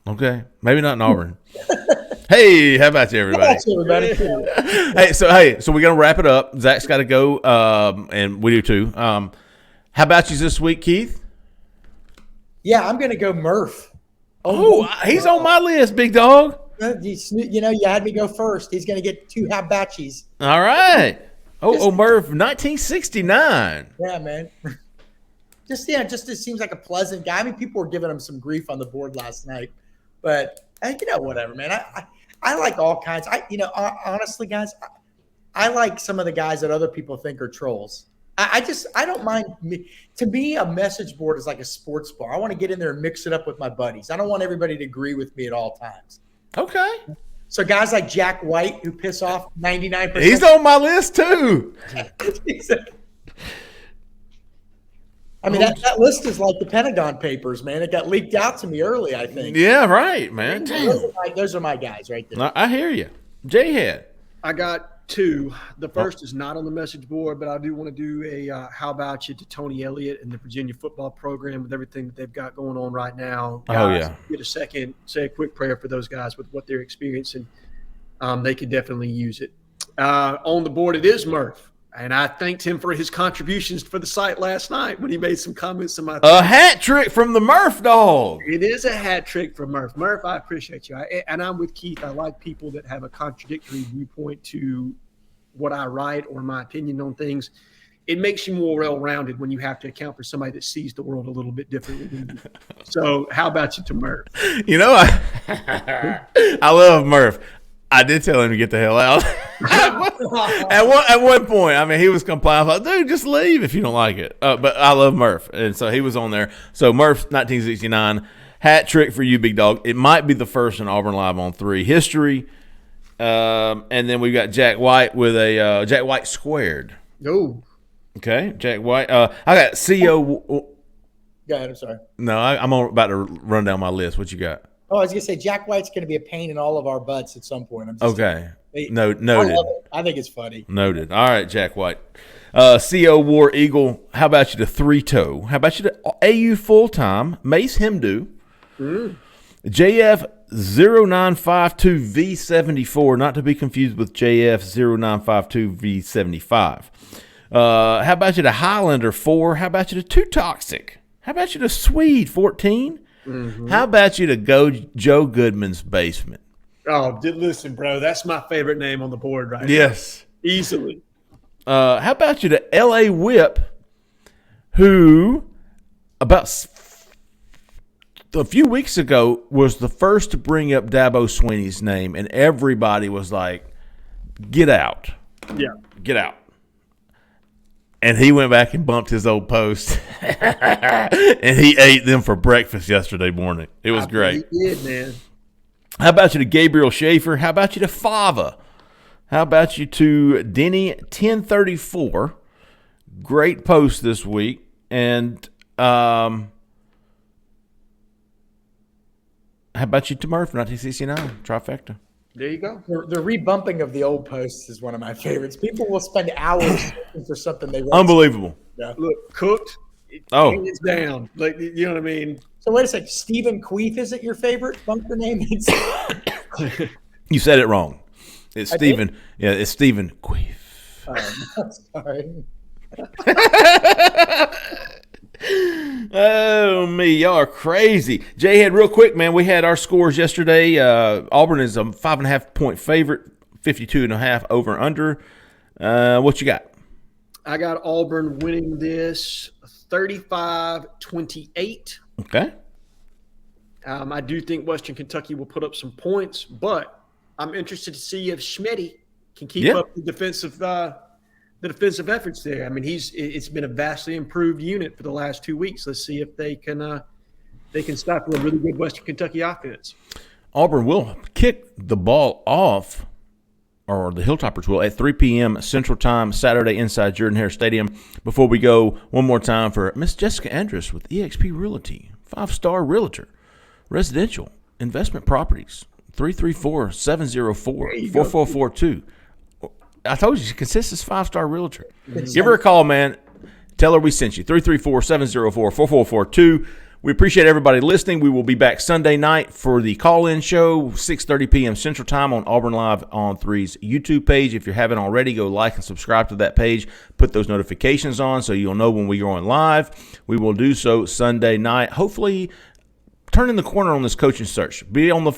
okay, maybe not in Auburn. Hey, how about you, everybody? So we're gonna wrap it up. Zach's got to go, and we do too. How about you this week, Keith? Yeah, I'm gonna go Murph. He's on my list, big dog. You had me go first. He's gonna get 2 hibachi's. All right. Murph, 1969. Yeah, man. just it seems like a pleasant guy. I mean, people were giving him some grief on the board last night, but whatever, man. I like all kinds. Honestly, guys, I like some of the guys that other people think are trolls. I don't mind. To me, a message board is like a sports bar. I want to get in there and mix it up with my buddies. I don't want everybody to agree with me at all times. Okay. So guys like Jack White, who piss off 99%. He's on my list too. I mean, that list is like the Pentagon Papers, man. It got leaked out to me early, I think. Yeah, right, man. Those are my guys right there. I hear you. Jhead. I got two. The first is not on the message board, but I do want to do a how about you to Tony Elliott and the Virginia football program with everything that they've got going on right now. Guys, get a second, say a quick prayer for those guys with what they're experiencing. They could definitely use it. On the board, it is Murph. And I thanked him for his contributions for the site last night when he made some comments on my A hat trick from the Murph dog. It is a hat trick from Murph. Murph, I appreciate you. And I'm with Keith. I like people that have a contradictory viewpoint to what I write or my opinion on things. It makes you more well-rounded when you have to account for somebody that sees the world a little bit differently than you. So how about you to Murph? I love Murph. I did tell him to get the hell out. At one point, I mean, he was complying. I was like, dude, just leave if you don't like it. But I love Murph, and so he was on there. So Murph, 1969, hat trick for you, big dog. It might be the first in Auburn Live on 3 history. And then we've got Jack White with a Jack White squared. No. Okay, Jack White. I got CO. Go ahead. I'm sorry. No, I'm about to run down my list. What you got? Oh, I was going to say, Jack White's going to be a pain in all of our butts at some point. Okay. Noted. I think it's funny. Noted. All right, Jack White. CO War Eagle. How about you to 3-toe? How about you to AU full-time? Mace Hemdu. JF 0952V74, not to be confused with JF 0952V75. How about you to Highlander 4? How about you to Too Toxic? How about you to Swede 14? Mm-hmm. How about you to go Joe Goodman's basement? Oh, listen, bro. That's my favorite name on the board right yes. now. Easily. How about you to LA Whip, who about a few weeks ago was the first to bring up Dabo Swinney's name, and everybody was like, get out. Yeah. Get out. And he went back and bumped his old post, and he ate them for breakfast yesterday morning. It was great. He did, man. How about you to Gabriel Schaefer? How about you to Fava? How about you to Denny 1034? Great post this week. And how about you to Murph 1969? Trifecta. There you go. The rebumping of the old posts is one of my favorites. People will spend hours looking for something they wrote. Unbelievable. Yeah. Look, cooked. It's down. Like, you know what I mean? So wait a second. Stephen Queef isn't your favorite bunker name? You said it wrong. It's Stephen. Yeah, it's Stephen Queef. Sorry. Oh, me. Y'all are crazy. Jhead, real quick, man, we had our scores yesterday. Auburn is a 5.5-point favorite, 52.5 over under. What you got? I got Auburn winning this 35-28. Okay. I do think Western Kentucky will put up some points, but I'm interested to see if Schmitty can keep up the defensive efforts there. I mean, it's been a vastly improved unit for the last 2 weeks. Let's see if they can stifle a really good Western Kentucky offense. Auburn will kick the ball off, or the Hilltoppers will, at 3 p.m. Central Time, Saturday inside Jordan-Hare Stadium. Before we go, one more time for Miss Jessica Andrus with eXp Realty, 5-star realtor, residential, investment properties, 334-704-4442. I told you, she consists as 5-star realtor. Give her a call, man. Tell her we sent you. 334-704-4442. We appreciate everybody listening. We will be back Sunday night for the call-in show, 6:30 p.m. Central Time on Auburn Live on 3's YouTube page. If you haven't already, go like and subscribe to that page. Put those notifications on so you'll know when we go on live. We will do so Sunday night. Hopefully, turning the corner on this coaching search. Be on the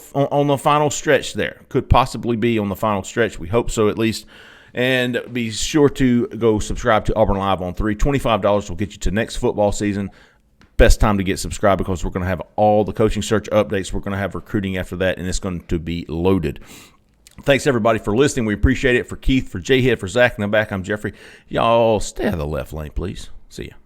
final stretch there. Could possibly be on the final stretch. We hope so, at least. And be sure to go subscribe to Auburn Live on 3. $25 will get you to next football season. Best time to get subscribed because we're going to have all the coaching search updates. We're going to have recruiting after that, and it's going to be loaded. Thanks, everybody, for listening. We appreciate it. For Keith, for Jhead, for Zach in the back, I'm Jeffrey. Y'all stay out of the left lane, please. See ya.